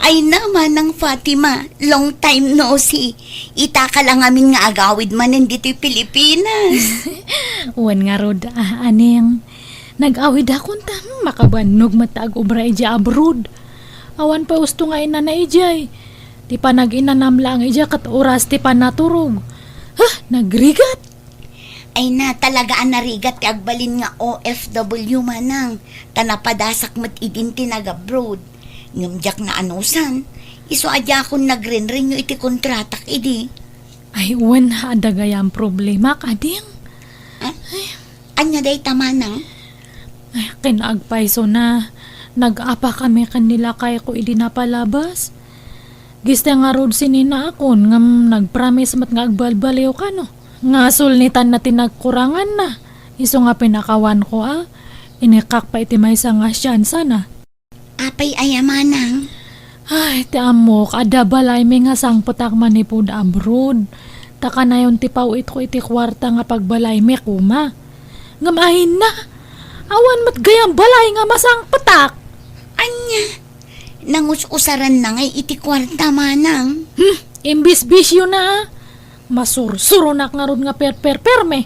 Ay naman ng Fatima, long time no see. Ita ka lang amin nga agawid man dito'y Pilipinas. Wan nga rod, aning. Nag-awid akong makabanog matag obra ija abroad. Awan pa gusto nga ina na ijay. Ti pa nag-inanam lang ija kat oras ti pa naturog. Nagrigat. Ay na talaga ang narigat ti agbalin nga OFW manang. Tanapadasak mat idin tinag-abroad. Ngamjak na anusan. Iso adya akong nagrinring yung iti kontratak idi. Ay, wan adagayang problema kading. Anya day tamanang? Ay, kinaagpaiso na. Nag-apa kami kanila kay ko idi napalabas. Giste nga rod sinina akon ngam nagpromise mat nga agbalbaliw ka no. Nga sulnitan na tinagkurangan na. Iso nga pinakawan ko Inikak pa iti may nga siyansa na. Apay ayamanang. Ay, ti amok, ada balay may nga sangputak manipod abroad. Taka na yung tipawit ko iti kwarta nga pagbalay may kuma. Ngamahin na. Awan mat gayang balay nga masangputak. Anya? Nangus-usaran na ngay iti kwarta manang. Imbis-bisyo na Masursurunak nga ron nga perme.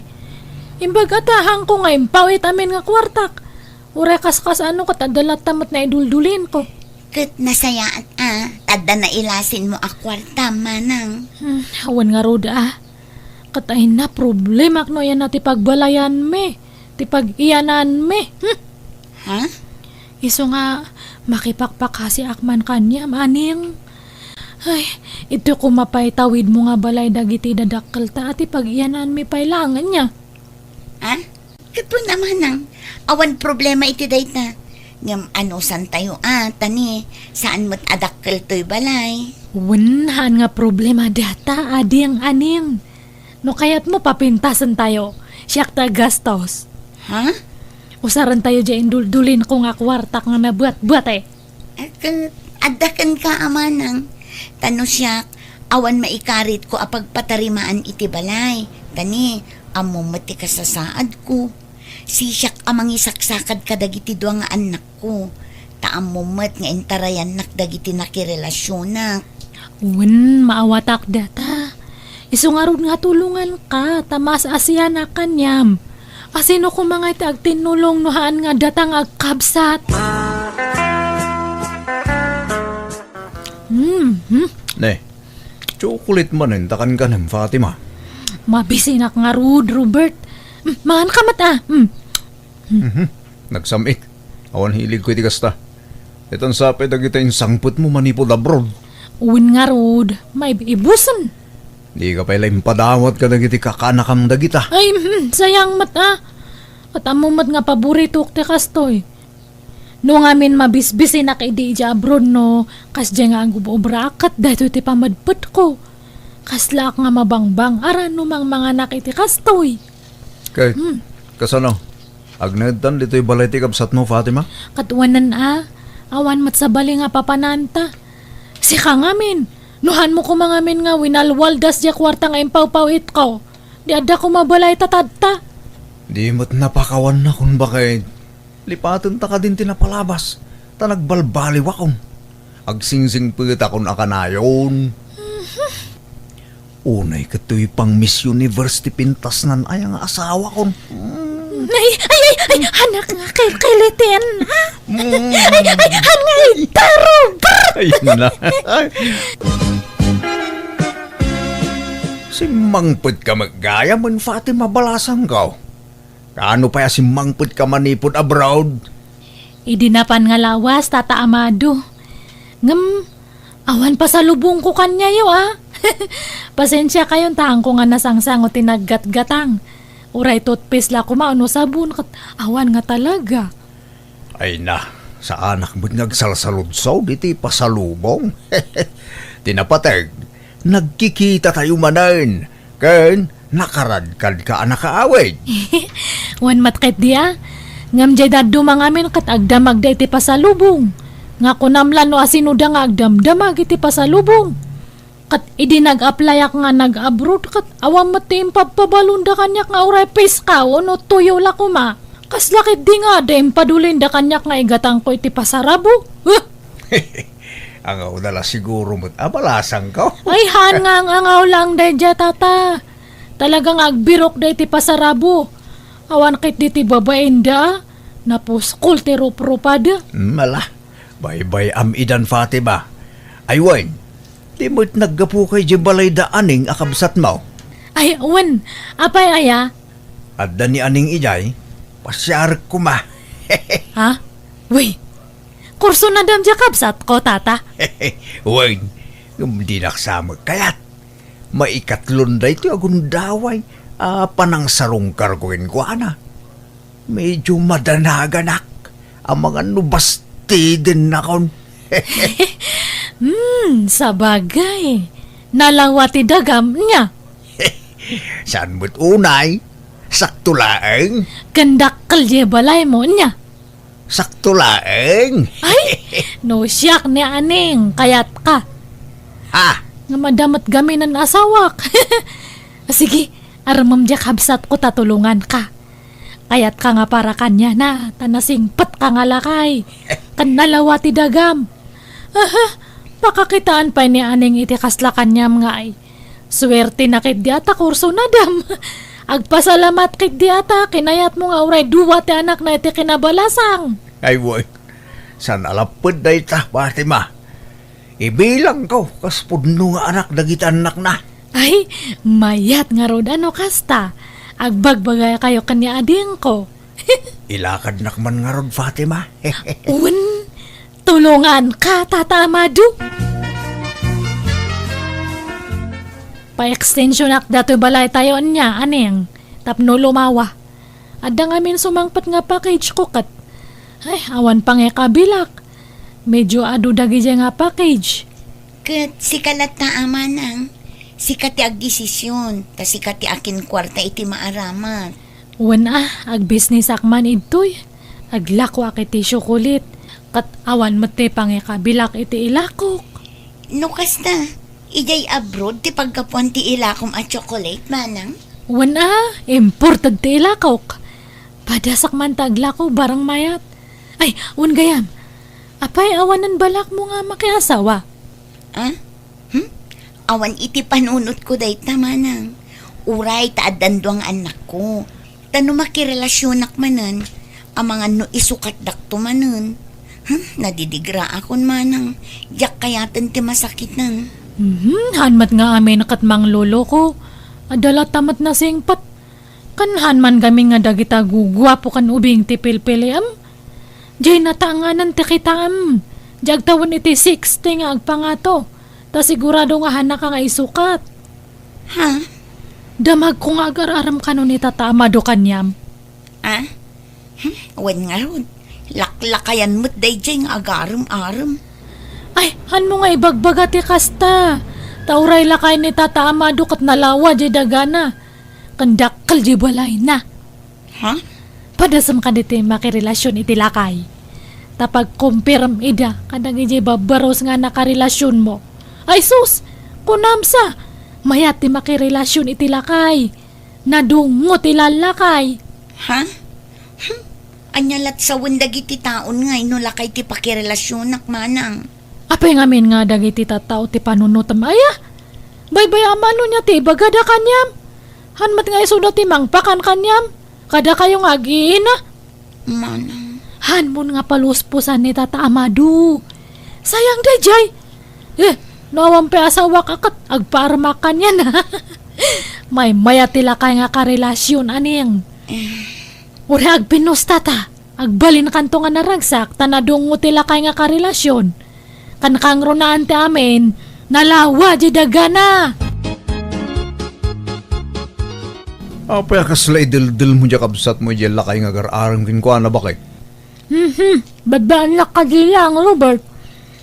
Imbag atahang ko nga impawit amin nga kwartak. Ure kas ano katadalat tamat na iduldulin ko. Kat nasayaan tada na ilasin mo akwarta manang. Awan nga rod Katahin na problema no yan na ti pagbalayan me. Ti pag-iyanan me. Ha? Iso nga makipakpakasi akman kanya maning. Ay, ito kumapay tawid mo nga balay dagiti dadakkel ta ati pag-iyanan me pailangan niya. Ha? Kato naman ang awan problema iti dayt na. Ngam anusan tayo tani saan mo't adakkel to'y balay. Wanahan nga problema data ading aning. No kayat mo papintasan tayo. Siyak ta gastos. Ha? Usaran tayo dyan duldulin ko nga kwartak nga nabuat-buat Adakan ka amanang. Tano siyak, awan maikarit ko apagpatarimaan iti balay. Tani, amo mati kasasaad ko. Si siyak amang isaksakad kadagiti dua nga anak ko. Taam mo mat nga intarayan nak dagiti nakirelasyonak. Maawatak data. Iso nga ron nga tulungan ka, tamas asyan na kanyam. Asino ko mga iti agtinulong nohaan nga datang agkabsat. Ne, chocolate manin takan ka ng Fatima. Mabisinak nga rud, Robert. Mahan ka mata. Nagsamik. Awan hilig ko iti kasta. Itong sapay dagita yung sangput mo manipod abroad. Uwin nga rud, may ibusan. Di ka pala impadawat ka dagiti kakanakam dagita. Ay, sayang mata. Katamumat nga paborito ti kastoy. No ngamin mabisbisi na kay di abroad no, kas dyan nga ang gubobrakat dahito ti pamadput ko. Kaslak nga mabangbang aran no mga nakiti kastoy. Kay, kasano? Agnedtan dito'y balay ti kabsat mo, Fatima? Katuwanan awan mat sa bali nga papananta. Si ka ngamin, nuhan mo ko mangamin nga winalwaldas dya kwarta nga impaw-pawit ko. Di ada ko mabalay tatadta. Di mo't napakawan na kung bakit. Lipatan ta ka din tinapalabas. Ta nagbalbaliw akong. Agsingsing pita akong akanayon. Unay kato'y pang Miss Universe ti pintas nan ay ang asawa kong. Ay, anak nga kiliten, ha? Ay, taro! Ayun na. Si Mangpud ka maggaya man Fatima balasang ka. Kaano pa si Mangpud ka manipod abroad? Idinapan nga lawas, Tata Amado. Awan pa sa lubong ko kanya yo, Pasensya kayon tahang ko nga nasangsang o tinaggat-gatang. Uray toothpaste la kumano sabon kat awan nga talaga. Ay na, sa anak mo't nagsalsaludsaw diti pasalubong. Tinapatag, nagkikita tayo manan. Ken, nakaradkad ka anak kaawid. Wan matket dia. Ngam jay daddo mangamin kat agdamag da iti pasalubong. Nga kunamlan no asinuda nga agdamdamag iti pasalubong. Kat idinag-applyak nga nag-abroad kat awam matim papabalunda kanyak nga uray peska o no tuyo la kuma. Kaslakit di nga dem padulin da kanyak nga igatang ko iti pasarabo. Ang dala siguro mo't abalasang ka. Ay, han nga ang angaw lang dayja, tata. Talagang agbirok day ti pasarabo. Awan kit di ti babaen da. Napos kulte rup-rupada. Mala, bye-bye am idan Fatima. Ay, Wayne, di mo't naggapu kay Jibalay da aning akabsat mo. Ay, wan. Apay aya? At da ni aning ijay, pasyar ko ma. Ha? Wey. Kurso na dam jakabsat ko, tata. Wayne, hindi naksama kayat. Maikatlon da ito agundaway. Panang sarungkar ko ana. Medyo madanaganak. Ang mga nubasti din na kon. Sabagay. Nalawati dagam niya. Saan mo't unay? Sakto laeng. Gandak kalye balay mo niya. Sakto laeng. Ay, no siyak ni aning, kayat ka. Ha? Nga madamat gami ng asawak. Sige, aramam diyak habsat ko tatulungan ka. Kayat ka nga para kanya na, tanasing pat ka nga lakay. Kanalawati dagam. Pakakitaan pa ni aning itikasla kanyam nga ay. Swerte na kit di ata kurso na dam. Agpasalamat kit di ata, kinayat mo nga uray duwa ti anak na iti kinabalasang. Ay, boy. San alapod na ita, Fatima. Ibilang ko, kas pudno nga anak dagiti anak na. Ay, mayat nga rod ano kasta. Agbagbagay kayo kanya ading ko. Ilakad nakman nga rod, Fatima. Un, tulungan ka, Tata Amado. Pa-extension ak dato balay tayo niya, aneng. Tapno lumawa. Adda nga min sumangpat nga package ko kat. Ay, awan pa nga kabilak. Medyo adu dagi dya nga package. Kat sikalat na ama nang. Sikat ti agdesisyon. Ta sikat ti akin kwarta iti maaramat. Wan ag business akman itoy. Aglako ak iti syukulit. Kat awan mati pa nga kabilak iti ilakok. No kasta, ijay abroad ti pagkapuan ti ilakom at chocolate manang. Wan imported ti ilakok. Padasak man taglako barang mayat. Ay, un gayam. Apay awanan balak mo nga makiasawa. Ah? Awan iti panunot ko day manang. Uray taadando ang anak ko. Tano makirelasyonak manan. Ang mga no isukat dakto manan. Nadidigra akon manang. Yak kayatan ti masakit nan. Hanmat nga amin nakatmang lolo ko. Adala tamat na singpat. Kanhan man kami nga dagita gugwapo kan ubing ti pilpiliam. Diyay natanganan ti kitaam. Diyag tawon iti 60 nga agpangato. Ta sigurado nga hanak nga isukat. Ha? Damag ko nga agar-aram kanon ni Tata Amado kanyam. Ah? Wan nga ron. Laklakayan mo't day dyan nga agaram-aram. Ay, han mo nga ibagbaga ti kasta. Tauray lakay ni Tata Amado kat nalawa di dagana. Kandakal di balay na. Ha? Padasam ka diti makirelasyon iti lakay. Tapag kumpirm ida kadang iti babaros nga nakarelasyon mo. Ay sus, kunamsa. Mayat ti makirelasyon iti lakay. Nadungot ilalakay. Ha? Anyalat sa wendag iti taon nga inulakay ti pakirelasyonak manang. Apay ngamin nga dagiti tatao ti panunutam aya. Baybay amano niya ti bagada kanyam. Hanmat nga iso ti mangpakan kanyam. Kada kayong agiina. Manang. Hanmon nga paluspusan ni Tata Amado. Sayang dayjay. Nawang pe asawa kakat agparmakan yan ha. May mayatila kay nga karelasyon aning. Uri agpinos tata. Agbalin kanto nga naragsak tanadungo tila kay nga karelasyon. Kankangro na ante amin. Nalawa di dagana. Apay kaslay dil mo dya kabsat mo dya lakay nga gar-arang kinkwa na bakit? Babaan lang ka lang, Robert.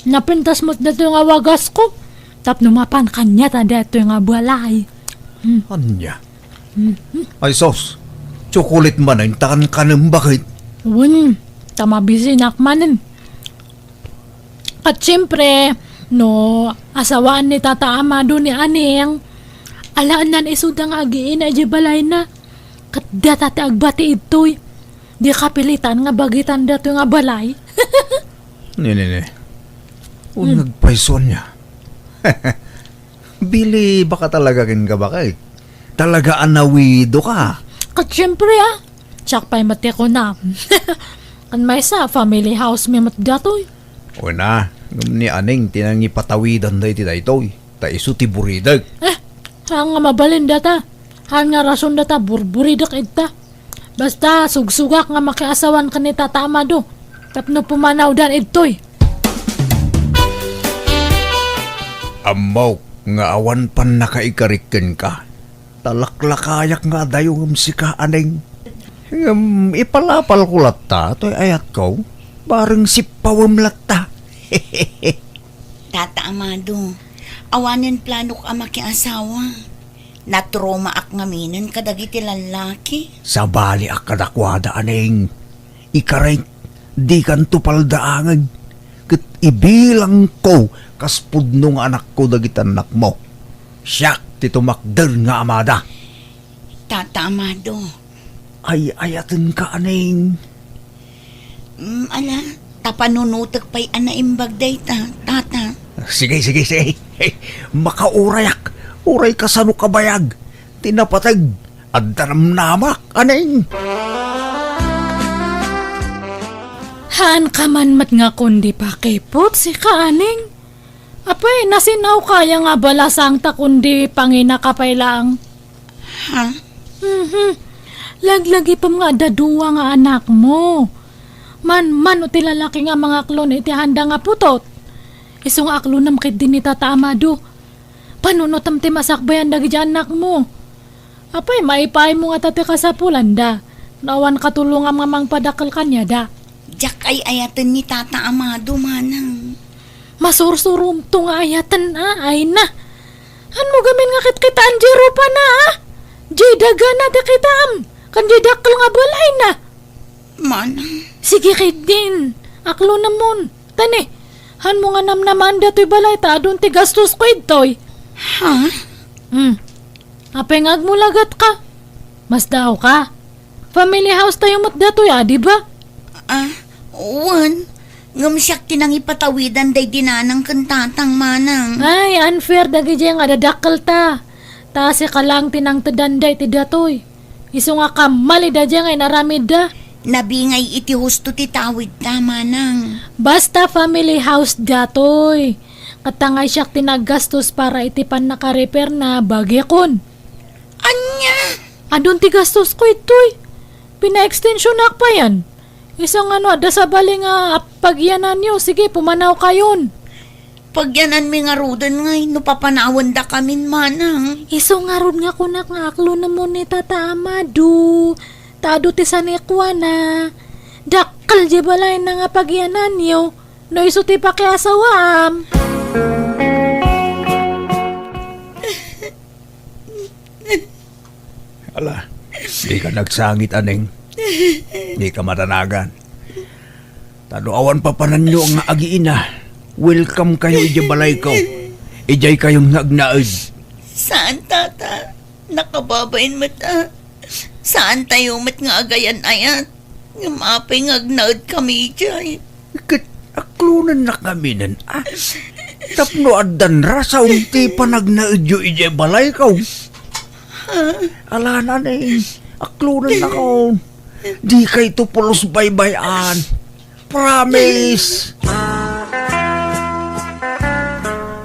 Napintas mo't dato nga wagas ko. Tap numapan kanya ta dato nga balay. Anya? Ay sos, chocolate man ay takan ka ng bakit? Tamabisin akmanin. At siyempre, no, asawaan ni Tata Amado ni Aneng, alaan nan isudang agiin ay balay na. Kat datati agbati itoy. Di kapilitan nga bagitan dato nga balay. Nene. Kung nagpaiso niya. Bili, baka talaga kin ka ba kay? Talaga anawido ka. Kat syempre tsak pa'y mati ko na. Kan may sa family house may mat datoy. O na, ngam ni aning tinangi patawidan day ti daytoy. Ta isu ti buridag. Hang nga mabalin data. Hang nga rason data burburidak ita. Basta sugsugak nga makiasawan ka ni Tata Amado. Tapno pumanaw dan itoy. Amaw, nga awan pan nakaikariken ka. Talaklakayak nga dayong si ka aning. Ipalapal ko latta, to'y ayat ko. Bareng si pawam latta. Tata Amado, awanin plano ka makiasawa. Natroma ak ngaminan kadagiti lalaki. Sa bali ak kadakwada aning. Ikaray, di kan tupaldaangan. Kat ibilang ko kaspudno nga anak ko dagiti anak mo. Siyak ti tumakder nga amada. Tata Amado, Ay ayaten ka aning. ala, tapanunutak pa'y anaimbag day tata. Sige. Hey, makaurayak. Uray ka sa kabayag. Tinapatag. At namak aning. Haan ka man mat nga kundi pa kipot si kaaning. Apay, nasinaw kaya nga balasang ta kundi pangina ka pay lang. Ha? Laglagi pa mga daduwa nga anak mo. Man uti lalaki nga mga klon iti handa nga putot. Isong aklo nam kay din ni Tata Amado. Panunotam ti masakbayan dagi anak mo. Apay, maipay mo nga tate ka sa pulanda. Nawan katulong ang mamang padakal kanya da. Diyak ay ayatan ni Tata Amado manang. Masursurum to nga ayatan ay na. Han mo gamin nga kitkitaan jero pa na Jay daga na da kitam. Kan jay dakal nga balay na. Manang, Sige kay din. Aklo namon. Tani, han mo nga namnaman dato'y balay ta adun ti gastos ko itoy. ha? Apay nga agmulagat ka. Mas daw ka. Family house tayo mat dato'y di ba? Wan. Ngam siyak tinang ipatawidan day dinanang kantatang manang. Ay, unfair dagi dyan nga dadakal ta. Tasi ka lang tinang tadanday ti datoy. Iso nga kamali da dyan ay naramid da. Nabingay iti husto ti tawid ta manang. Basta family house datoy. Katangay siyak tinagastos para itipan naka-repair na bagyakon. Anya? Adun ti gastos ko itoy. Pina-extension na pa yan. Isang ada sa bali nga pagyanan nyo. Sige, pumanaw kayon. Pagyanan mi nga rudan ngay, no papanawan da kamin manang. Iso nga rod nga kunak nga aklo na mo ni Tata Amado. Tado ti sanikwa na. Dakal di balay na nga pagyanan nyo. No iso ti pakiasawam. Ala, di ka nagsangit aning. Di ka matanagan. Taduawan pa pananyo nga agiina. Welcome kayo ija balay ko. Ijay kayong nagnaid. Saan tata? Nakababain mata. Saan tayo mat nga agayan ayat? Nga mapay nga agnaad kami jay. Kat aklunan na kami nan. Tapno adan rasa unti pa nagnaid yu ijay balay ko. Ala na aklunan na ko. Di kay tupulos baybayan. Promise!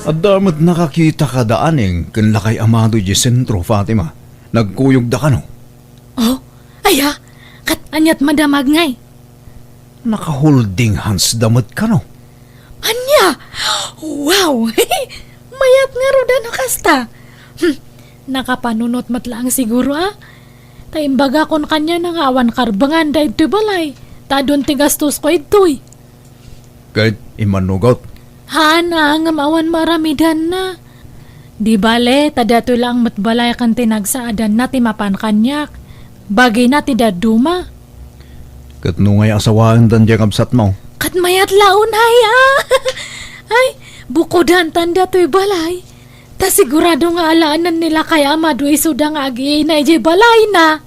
At damat nakakita ka daaning kan lakay Amado di sentro, Fatima. Nagkuyog da ka no? Oh, aya, kat anyat madamag ngay. Naka-holding hands damat ka no? Anya! Wow! Mayat nga roda no kasta. Nakapanunot matlaang siguro Taimbaga kon kanya nang awan karbangan da ito'y balay. Tadon ti gastos ko ito'y. Kahit imanugot. Hana nga awan maramidan na. Di bale, tadato'y lang matbalay kan tinagsaadan na ti mapan kanyak. Bagay na ti daduma. Kat nungay asawaan dan diyang absat mo. Kat mayat laon ay Ay, bukodan tanda to'y balay. Ta sigurado nga alaanan nila kay Amado isuda nga agi na ijay balay na.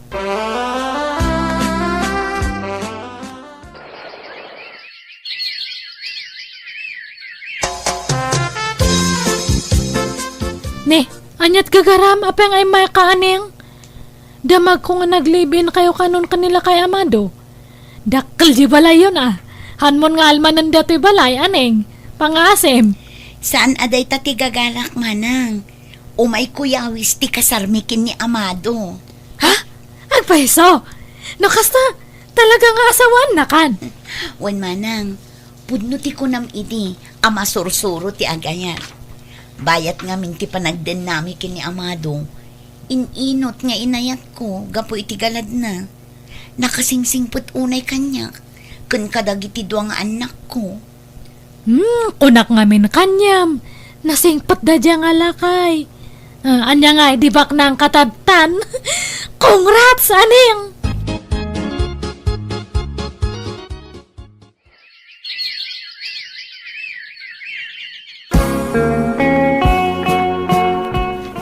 Ne, anyat gagaram, apeng ay may kaaning. Damag ko nga naglibin kayo kanon kanila kay Amado. Dakkel di balay yun ah. Hanmon nga almanan dati balay, aneng. Pangasim. Saan aday ta ti gagalak manang? Umay kuyawis ti kasarmikin ni Amado. Ha? Agpaiso? Nakasta, talaga nga asawan na kan. Wan manang, pudno ti kunam idi, ama sursuro ti agayat. Bayat nga min ti panagden nami kini Amado. Ininot nga inayat ko, gapo iti galad na. Nakasingsingput unay kanya, kun kadagiti duwang anak ko. Kunak nga min kanyam. Nasingpat da dya nga lakay. Anya nga, di bak na ang katadtan. Congrats, aning!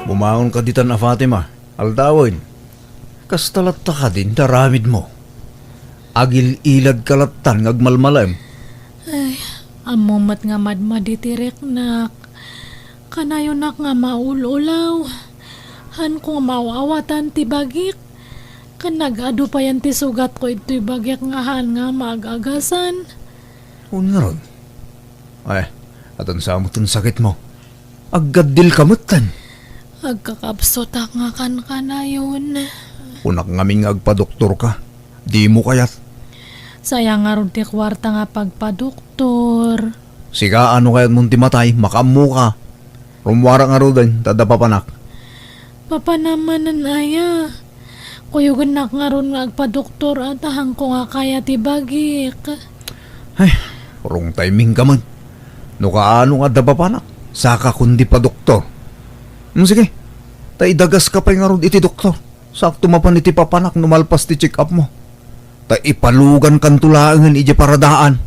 Bumangon ka ditan a Fatima. Aldawin. Kastalat ka din, daramid mo. Agil ilad kalatan ngagmalmalam. Amumat nga madmaditirek nak. Kanayon nak nga maululaw. Han ko mauawatan ti bagik. Kanagado pa yan ti sugat ko ito'y bagik nga han nga magagasan. Unaron. Ay, atan sa amutan sakit mo. Aggadil kamutan. Agkakapsotak nga kan kanayon. Unak ngaming agpa-doktor ka. Di mo kayat. Sayang nga ron ti kwarta nga pagpadoktor. Siga ano kayat mong timatay, makamu ka. Rumwara nga rin, tadapapanak. Papa naman nan aya. Kuyugan nak nga ron nga agpadoktor at ahang ko nga kaya ti bagik. Ay, rong timing ka man. No kaano nga dapapanak, saka kundi pa doktor. Sige, taidagas ka pa nga ron iti doktor. Sakto mapan iti papanak, numalpas ti check up mo. Ta ipalugan kan tulaangan iti paradaan.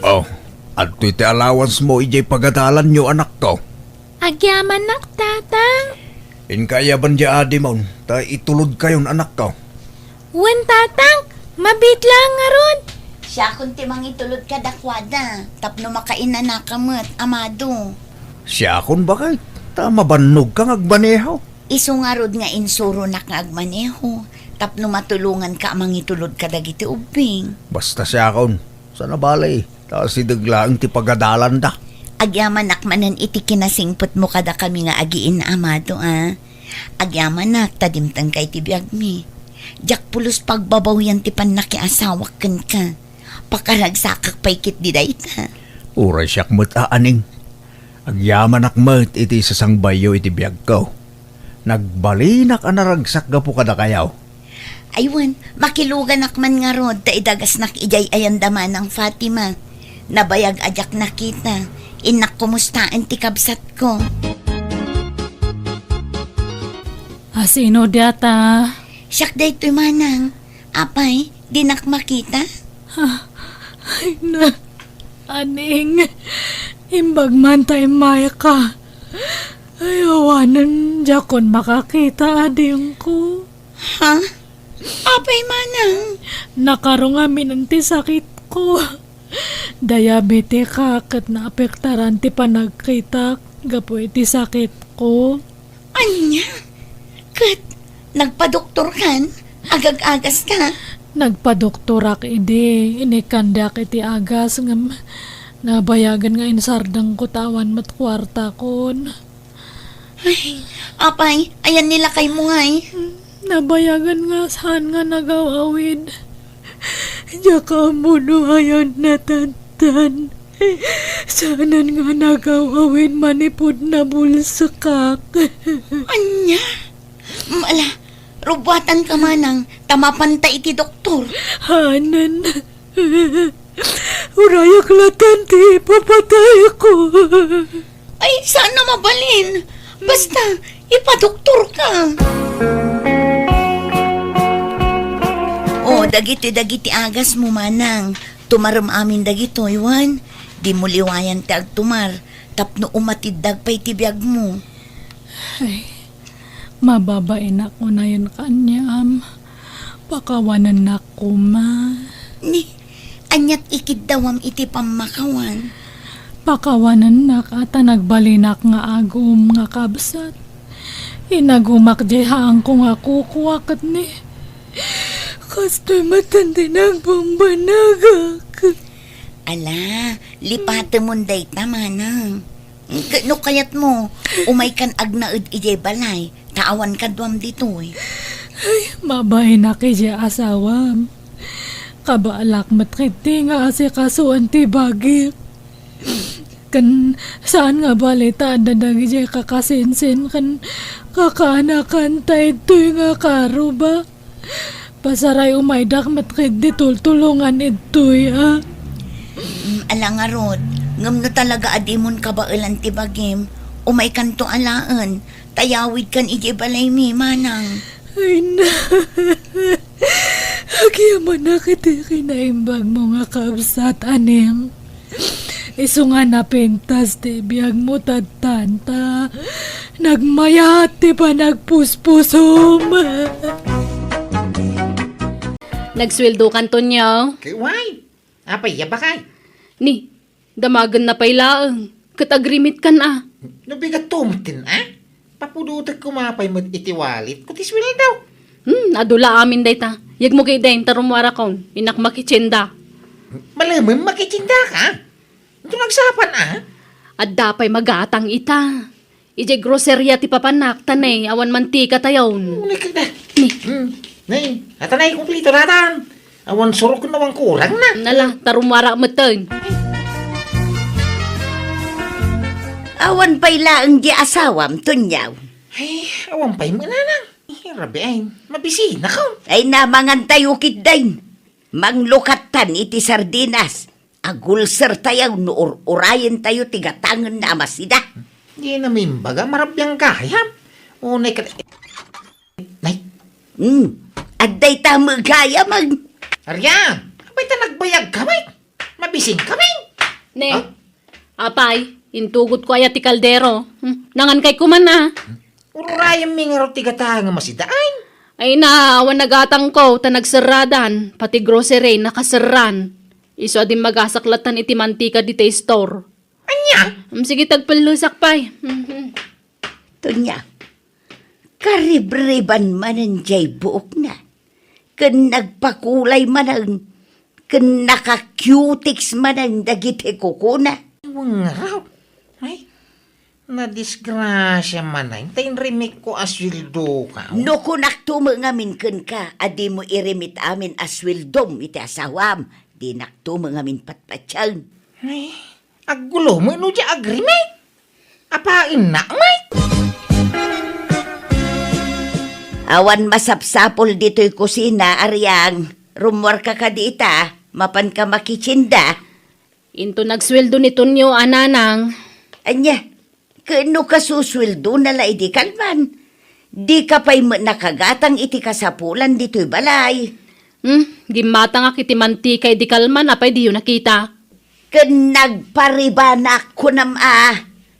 Oh, at iti allowance mo iti pagadalan nyo anak ko. Agyaman nak tatang. Inkaya ban di adi mo, ta itulod kayon anak ko. Wen tatang, mabit lang nga ron. Siya kunti mangitulod ka dakwada, tapno makainan na kamot, Amado. Siya kun bakit? Ta mabanog kang agbaneho. Isu nga rod nga insuro nak nga agmaneho, tapno matulungan ka mangitulod ka dagiti ubing. Basta siya kun, sana balay. Ta si daglaang ti pagadalan da. Agyaman nak manan iti kinasingput mo kada kami nga agiin na Amado Agyaman nak tadimtang kay ti biyag mi. Jak pulos pagbabaw yan ti panak asawak kan ka. Pakaragsakak paikit di dayta. Uray siyak mo't aaning. Agyaman akmat iti sasangbayo iti biyag ko. Nagbalinak anaragsak gapu kada kayaw. Aywan, makilugan nakman nga rod, taidagas nak ijay ayandaman ng Fatima. Nabayag ajak nakita, inak kumustaan ti kabsat ko. Sino data? Siyak day to'y manang. Apay, di nak makita? Ay na, aning, imbag man tayo maya ka. Ay, awanan, jakon makakita ading ko. Ha? Apay manang? Nakarong amin ang ti sakit ko. Diabetes ka kat naapektaran ti panagkita gapo iti sakit ko. Anya? Kat, nagpadoktor kan? Agag-agas ka? Nagpadoktorak ide, inikandak iti agas ngam nabayagan nga insardang ko tawan mat kwarta kon. Ay, apay, ayan nila kay Muhay. Nabayagan nga saan nga nagawawid. Jaka mo no ayan natantan. Saanan nga nagawawid manipod na bulsakak. Anya? Mala, rubatan ka manang, tamapanta iti doktor. Hanan. Urayak latan ti papatay ko. Ay, sana mabalin. Basta, ipadoktor ka. Oh, dagiti agas mo manang. Tumaram amin dagito, iwan. Di mo liwayan ti agtumar. Tapno umatiddag pa'y tibiyag mo. Ay, mababain ako na yun kanyam. Pakawanan na ko, ma. Ni, anyat ikidawam iti pamakawan. Pakawanan na ata nagbalinak nga agom nga kabsat. Inagumak jehang ko nga kukuwakat ni. Kasto'y matandi ng bambanagak. Ala, lipate mo day tamanang. No kayat mo, umay kan agnaid ijay balay, taawan ka duam ditoy. Mabay na kaya asawam. Kabaalak matkiti nga asikasuan ti bagi. Kan saan nga balita dadagi jay kakasinsin kan kakanakan tayo ito'y nga karo ba? Pasaray umaydak matkiti tultulungan ito'y Ala nga rod, ngam na talaga adimon ka ba ilan ti bagim, umay kan to alaan, tayawid kan ijay balay mi manang. Ay na. Agyaman na kita kinaimbag mo nga kabsat, aning. Iso nga napintas ti biyag mo tadtanta. Nagmayati pa nagpuspusom. Nagsweldo kan to niya. Kay why? Apay, yaba kay. Ni, damagan na pailaang. Katagrimit kan Nabigat tumtin, Papudutag kumapay mo't itiwalit. Kutiswil daw. Adula amin day ta. Yag mo kay dahin tarumwara kaon. Inak makitsenda. Malamang makitsinda ka. Ito nagsapan, At dapay magatang ita. Ije groceria ti papanak tanay. Awan mantika tayon. Unik ka na. Ni, Nay, atanay kumplito natan. Awan surok na wang kurang na. nala, tarumwara matan. Awan pa'y laang di asawam, tunyaw. Ay, awan pa'y mananang. Rabi ay, mabisi na ka. Ay namangan tayo kitdain. Manglukatan iti sardinas. Agulser tayo, urayan tayo, tigatangan na amasida. Di na mimbaga, marabyang kayam. Unay ka. Nay, Adday tamo gaya mag... Aryan, abay ta nagbayag kamay. Mabising kamay. Ne, Ah? apay, intugot ko ayat ti kaldero. Nangan kay kuman Ururayang mingaro tigata nga masidain. Ay na, awan nagatang ko, ta nagsaradan, pati grocery nakasaran. Iso din magasaklatan iti mantika di tay store. Anya? Sige tagpalusak pay. Tunya, karibriban manan jay buok na. Kan nagpakulay manang, kan naka-cutics manang dagiti kukuna. Wang raw. Ay, nadisgrasya man ay. Tayin remik ko aswildo ka. No kunak tumangamin kan ka, adi mo irimit amin aswildom iti asawam. Di naktumangamin patpatsyan. Ay, aggulo mo ino di agrimik. Apain na, may. Awan masapsapol dito'y kusina, Aryang. Rumwar ka dita, mapan ka makitsinda. Into nagsweldo ni Tonyo ananang. Anya, kano ka suswildo na laidi kalman? Di ka pa'y nakagatang iti kasapulan dito'y balay. Gimata nga kiti mantika di kalman apay di yun nakita. Kan nagparibanak ko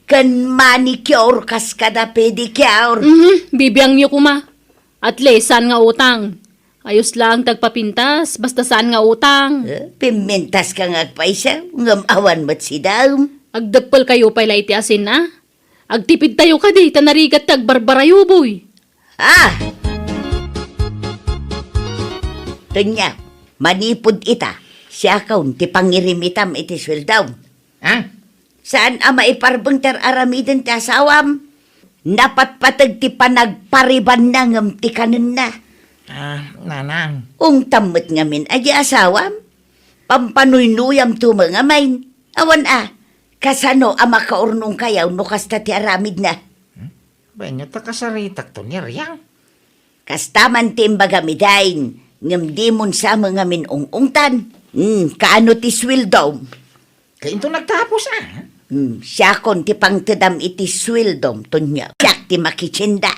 kan manicure kas kada pedicure. Bibiyang niyo kuma. At least saan nga utang. Ayos lang tagpapintas, basta saan nga utang. Pimentas ka nga paisa, ngam awan mat si daw. Agdagpal kayo pala iti asin Agtipid tayo ka di, tanarigat tagbarbarayo boy. Tunya, manipod ita, siya kaun ti pangirimitam iti sweldaw. Saan ama iparbang tar aramiden ti asawam? Napatpatag ti panagpariban na ngam ti kanan na. Nanang. Tamot ngamin aja asawam. Pampanuynoyam to mga main. Awan kasano ama kaurnong kayaw no kasta ti aramid na. Banyo ta kasaritak to niya riyang. Kastaman ti imbagamidain. Ngam di mon sa mga minungungtan. Kaano ti swildom? Kaya ito nagtapos Siya kon ti pangtedam iti swildom tunya. Siyak ti makitsinda.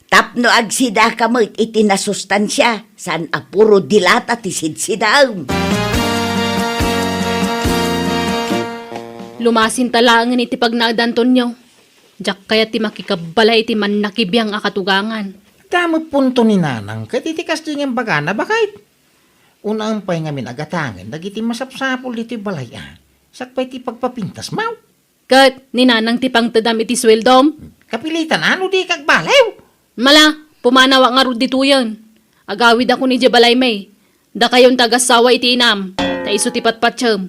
Tapno agsida ka mo iti nasustansya. San apuro dilata ti sidsidaw. Lumasin talangan iti pagnaadan Tonyo. Diyak kaya ti makikabalay iti man nakibiyang akatugangan. Damo punto ni nanang, katitikas din yung baga na bakit? Unang pay ngamin agatangan, dagiti masapsapol dito yung balay Sakpay ti pagpapintas mau. Kat, ninanang tipang tadam iti sweldom. Kapilitan ano di kagbalaw? Mala, pumanawa nga rod dito yan. Agawid ako ni Jabalay May. Da kayon tagasawa iti inam. Ta iso ti patpatsyam.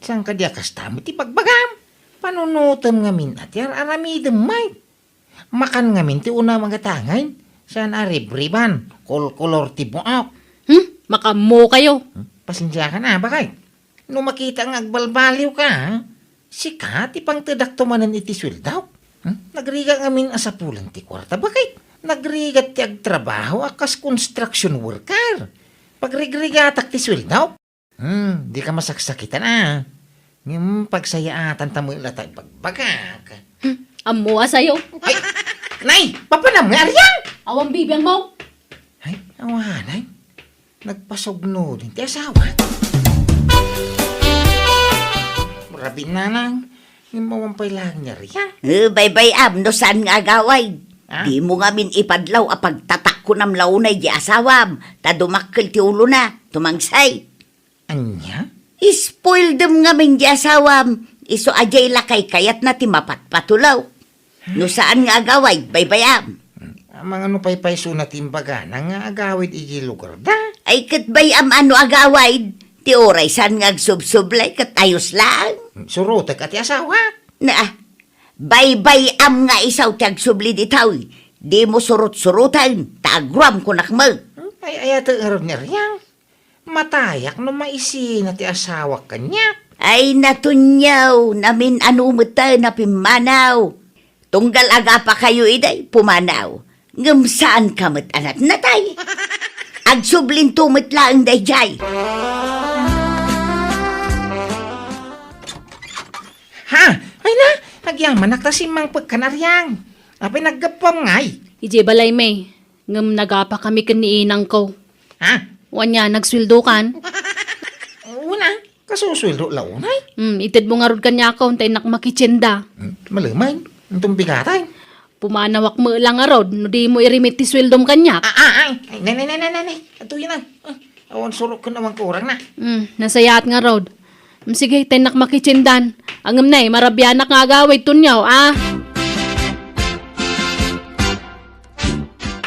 Saan ka diya kastamo ti pagbagam? Panunutam ngamin at yan aramidem may. Makan ngamin ti una mga tangay. Saan aribriban, kolor ti buak. Makamo kayo. Pasensya ka na, bakay? Nung makita ang agbalbaliw ka, sika ti pang tedak tumanan iti sweldaw. Nagriga ngamin asapulan ti kwarta, bakit? Nagrigat ti agtrabaho akas construction worker. Pagrigrigatak ti sweldaw. Di ka masaksakitan pagsayaatan tamo ilatay pagbagak. Amo asayo. Ay, nay, papanam nga riyan! Awang bibiyang mo. Ay, awanay. Nagpasogno din ti asawa. Marabin na lang. Himawampay lang niya riyan. Bye-bye, no saan nga agaway? Ah? Di mo nga min ipadlaw apag tatak ko nam launay di asawam. Ta dumakkel ti ulo na, tumangsay. Anya? Spoil dem nga min di asawam. Iso ajay lakay kayat na ti mapatpatulaw. No saan nga agaway? Bye-bye, Ang mga nupay-pay sunat imbaga na nga agawid iji lugar da. Ay kat bayam ano agaway? Ti oray saan nga agsubsublay kat ayos lang. Surutek at asawa. Na, bye-bye nga isaw ti agsubli di tawi. Di mo surut-surutan, taagram ko nakmag. Ay ayata aron niya riyan. Matayak no maisin at asawa kanya. Ay natunyaw, namin anumata na pimanaw. Tunggal aga pa kayo iday, pumanaw. Ngam saan kamat anat natay? Agsublin tumit lang day jay. Ha? Ay na, nagyaman naktasimang pagkanaryang. Apay naggapam ngay. Ije Balay May. Ngam nagapa kami kaniinang ko. Ha? Wanya, nagsweldo kan. Una, kasuswildo launay. Itid mo nga rod kanya ako, tay nakmakitsenda. Malamay, itong bigatay. Pumanawak mo lang nga rod, no di mo irimit ti sweldom kanya. Ay, nay. Ato yun na. Awan surok ko naman kurang na. Nasayaat nga rod. Sige, tay nakmakitsendan. Angam na marabyanak nga agaway tunyaw,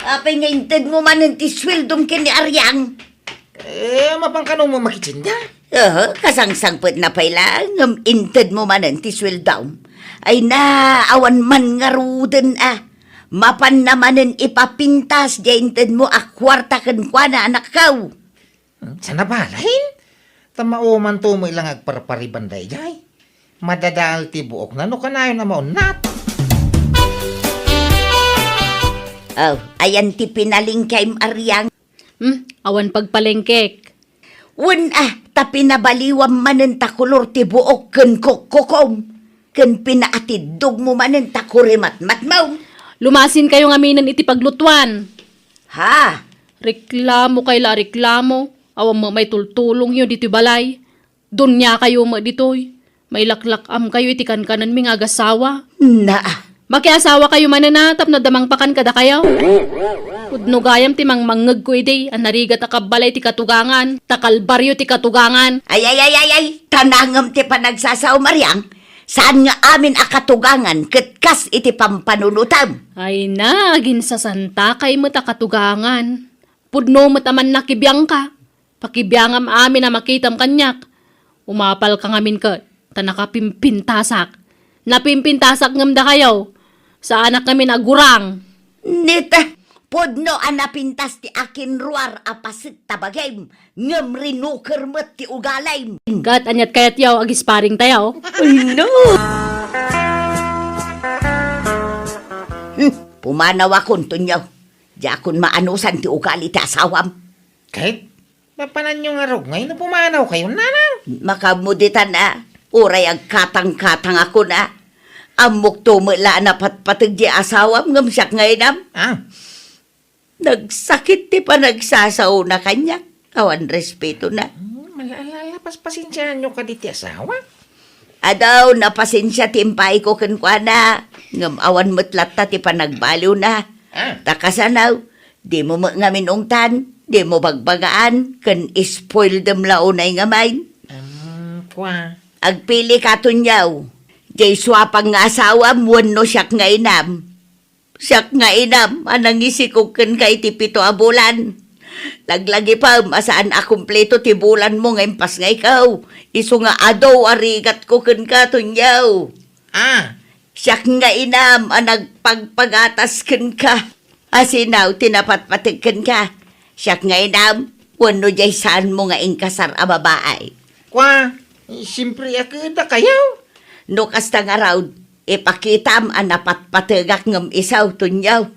Apay nga intad mo man ti sweldom kini Aryang. Mapangkano mo makitsinda? Kasangsangpet na pala, ngam intad mo man ti sweldom. Ay na, awan man nga ruden Mapan namanen ipapintas, di intad mo akwarta kan kwa na anak kau. Sana balahin? Tamao to mo ilang agparparibanday jay. Madadal ti buok na no kanayon na maunat. Ayan ti pinaling kay Aryang. Awan pagpalengkek. Ta pinabaliwam manen ta kulor ti buok ken kokom. Ken pinaatidog mo manen ta kurimat-mat mau. Lumasin kayo nga minan iti paglutuan. Ha? Reklamo kay la reklamo. Awan mo may tultulong yun dito balay. Dunya kayo mo ditoy. May laklakam kayo iti kankanan mi nga agasawa. Na, Makiasawa kayo mananatap na damang pakan kada kayo. Udno gayam ti mangmangeg ko ide, an narigat akabalay ti katugangan, takalbaryo ti katugangan. ay, tanangam ti panagsasaw Maryang. Saan nga amin akatugangan, ketkas iti pampanunutam. Ay na, ginsasanta kay mo ta katugangan. Pudno mo taman nakibiyang ka. Pakibyangam amin na makitam kanyak. Umapal ka ngamin ka, tanakapimpintasak. Napimpintasak ngam da kayo. Sa anak kami nagurang. Nita, podno anapintas ti akin ruar apasit tabagay. Ngam rinuker met ti ugalay. Gat anyat kayat yaw agisparing tayo. Ay, no! Pumanaw akong tunyaw. Di akong maanusan ti ugali ti asawam. Kahit, papanan nyo nga rog ngayon na pumanaw kayo, nanang. Makamuditan uray agkatang-katang ako na. Amok tumula na patpatag di asawam ngam siyak ngayon Nagsakit ti pa nagsasaw na kanya. Awan respeto na. Malala, paspasensyahan nyo ka diti asawa. Adaw, napasensya timpay ko kenkwana. Ngam awan metlat ta ti panagbaliw na. Takasanaw, Di mo nga minungtan, di mo bagbagaan, kan spoil dem launay nga main. Kwa. Agpili ka tunyaw. Jay swapang nga asawam, wano siyak nga inam. Siyak nga inam, anang isikukan kay ti 7 a bulan. Laglagi pa, masaan akumpleto ti bulan mo ngayon pas nga ikaw. Iso nga adaw arigat ko kan ka tunyaw. Siyak nga inam, anag pagpagatas kan ka. Asinaw, tinapatpatig kan ka. Siyak nga inam, wano jay saan mo nga ingkasar a babaay. Kwa. Siyempre ako da kayaw. No kasta nga raw, ipakitam ang napatpatigak ngam isaw tunyaw.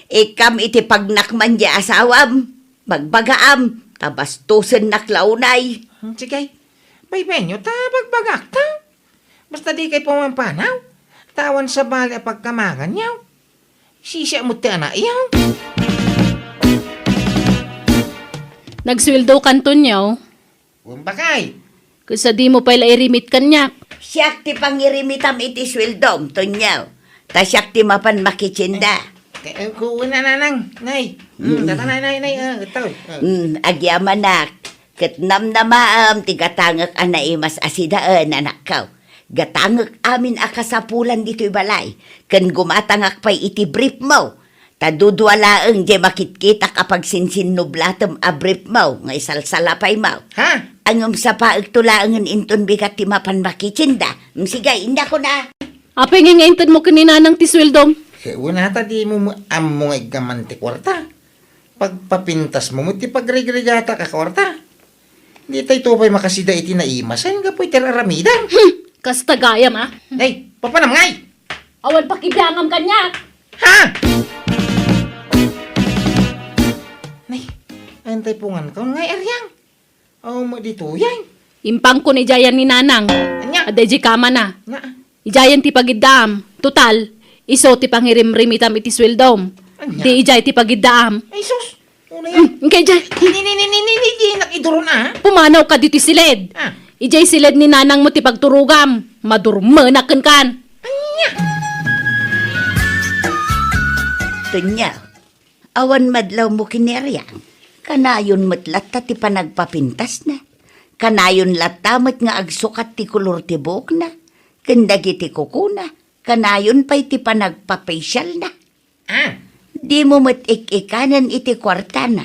Ikam iti pagnakman di asawam, magbagaam, tabastusin naklaunay. Sige. May benyo ta bagbagak ta. Basta di kay pumampanaw. Tawan sa bali pagkamangan yaw. Sisya mo ti anak yaw. Nagsweldo kanton yaw. Bakay. Kasi di mo pala irimit kanyak. Siyak ti pangirimitam iti swildom, tunyaw. Ta siyak ti mapan makitsinda. Kuha na nanang. Nay. Data nay. Ito. Agyaman nak. Kat namnamaam ti gatangak anaimas asidaan anak kaw. Gatangak amin akasapulan dito'y balay. Kan gumatangak pa'y iti brief mo. Tadudwalaang di makitkita kapag sinsinublatam a brief mo. Ngay salsalapay mo. Ha? Angam sa paag tulaangan inton bigat ti mapan makitsinda. Sige, inda ko na. Apay nga ngayon mo kanina ng tisweldom. Una ta di mo among igaman ti kwarta. Pagpapintas mo ti pagregregata ka kwarta. Di tayo tupay makasida iti naimasan ka po'y teraramidan. Kastagayam ah. Nay, papanam ngay! Awan pakibiyangam kanyak. Ha? Nay, ayun tayo pungan ka ngay eryang. Mo dito yan. Impang ko ni Jayan ni Nanang. Anya? Aday kama na. Na. Ijayan ti pagiddaam. Total, iso ti pangirim-rimitam iti sweldom. Anya? Di ijay ti pagiddaam. Ay sus! Una yan. Ingkay jay, Di nakiduro na ha? pumanaw ka dito silid. Ah. Ijay silid ni Nanang mo ti pagturugam. Madurma na kan. Tunyaw, awan madlaw mo kineryang. Kanayon matlat ti panagpapintas na. Kanayon latamat nga agsukat ti kulor ti buhok na. Kandagi ti kukuna. Kanayon pa'y ti panagpapasyal na. Di mo matik-ikanan iti kwarta na.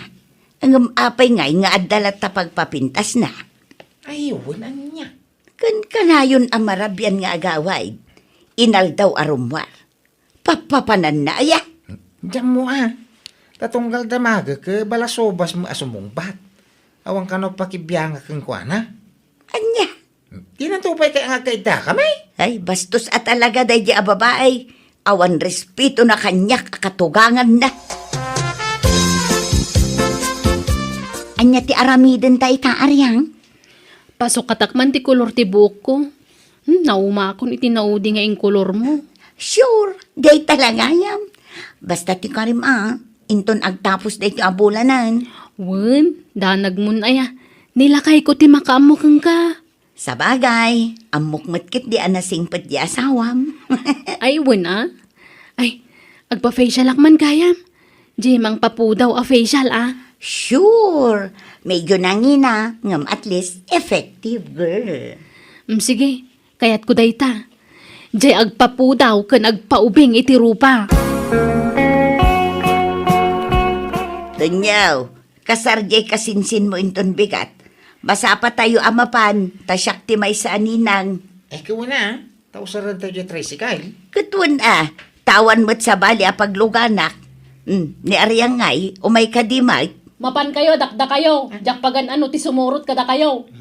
Ang apay ngay nga adalat ta pagpapintas na. Ay, wala niya. Kanayon amarabyan nga agaway. Inal daw arumwar. Papapanan na aya. Diyan mo Tatunggal damaga ke balasobas mo asumong bat. Awang kano pakibiyanga kang kuana. Anya. Di na tupay kay nga kaida kamay. Ay, bastos at alaga day di ababaay. Awan respeto na kanyak katugangan na. Anya ti aramiden tayo taaryang. Pasok katakman ti kulor ti buhok ko. Naumakon iti naudi nga ing kulor mo. Sure, day talagayam. Basta ti karim inton agtapos day ti abulanan. Wen, danag mun aya. Nilakay ko ti makaamukang ka. Sa bagay, amok matkit di anasingpet di asawam. Ay, wen Ay, agpa-facial akman kayam. Di mang papudaw a facial Sure, medyo nangina, ngam at least effective girl. Sige, kayat ko dayta. Di agpapudaw kan agpaubing iti rupa. Tunyaw, kasarjay kasinsin mo inton bigat. Basa pa tayo amapan, tasyak ti may sa aninang. Ay kuwana tausaran tayo di tricycle. Kutun tawan mo't sa bali a pagluganak. Ni Aryang ngay, umay kadimay. Mapan kayo, dakda kayo. Jak pagan ano ti sumurot kada kayo.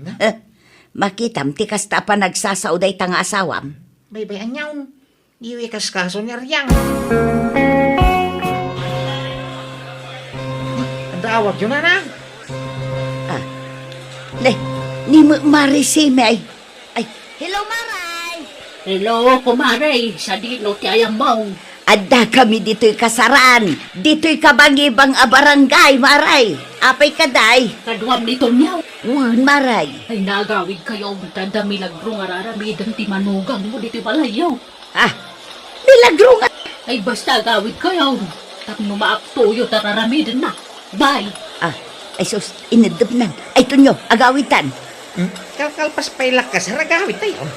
Makitam ti kasta pa nagsasauday tanga asawam. Bay anyaw. Iwi kaskaso ni Aryang. Dawag yun na. Le, ni Marisime ay. Hello Maray! Hello, kumaray. Sa dino ti ayamaw. Adda kami dito'y kasaran. Dito'y kabangibang a barangay, Maray. Apay kaday. Kaduam nito niyaw. Wan, Maray. Ay nagawid kayo. Tanda milagro nga raramidan ti manugang mo dito balayaw. Milagro nga. Ay basta gawid kayo. Tapno maaktuyo tararamidan na. Bye. Ah, ay sus, inadap na. Ay tunyo, agawitan. Kalkalpas pa'y lakas, ragawit tayo.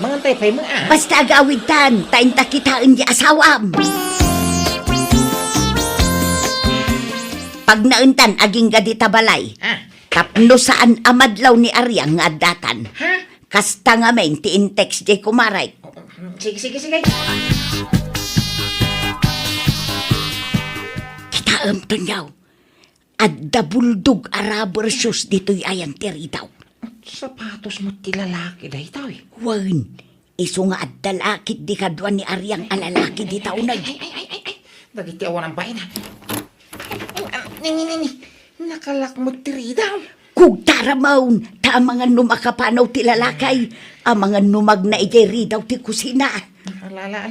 Mga tayo pa'y mga Basta agawitan, tayo takitaan di asawam. Pag nauntan, aging gadita balay. Tapno saan amadlaw ni Aryang nga datan. Ha? Kasta nga men, ti-intex di kumaray. Sige. Kitaam tunyaw. Adda buldog araber shoes dito'y ayan tiri daw. Sapatos mo ti lalaki dahi tao eh. Wan, iso nga adda lakit di kadwan ni Aryang alalaki di taon na. Ay. Dagiti awan ang bayan ha. Nini. Nakalakmot tiri daw. Kung taramaon, ta ang mga numakapanaw ti lalakay, ang mga numag na ijay daw ti kusina. Ala.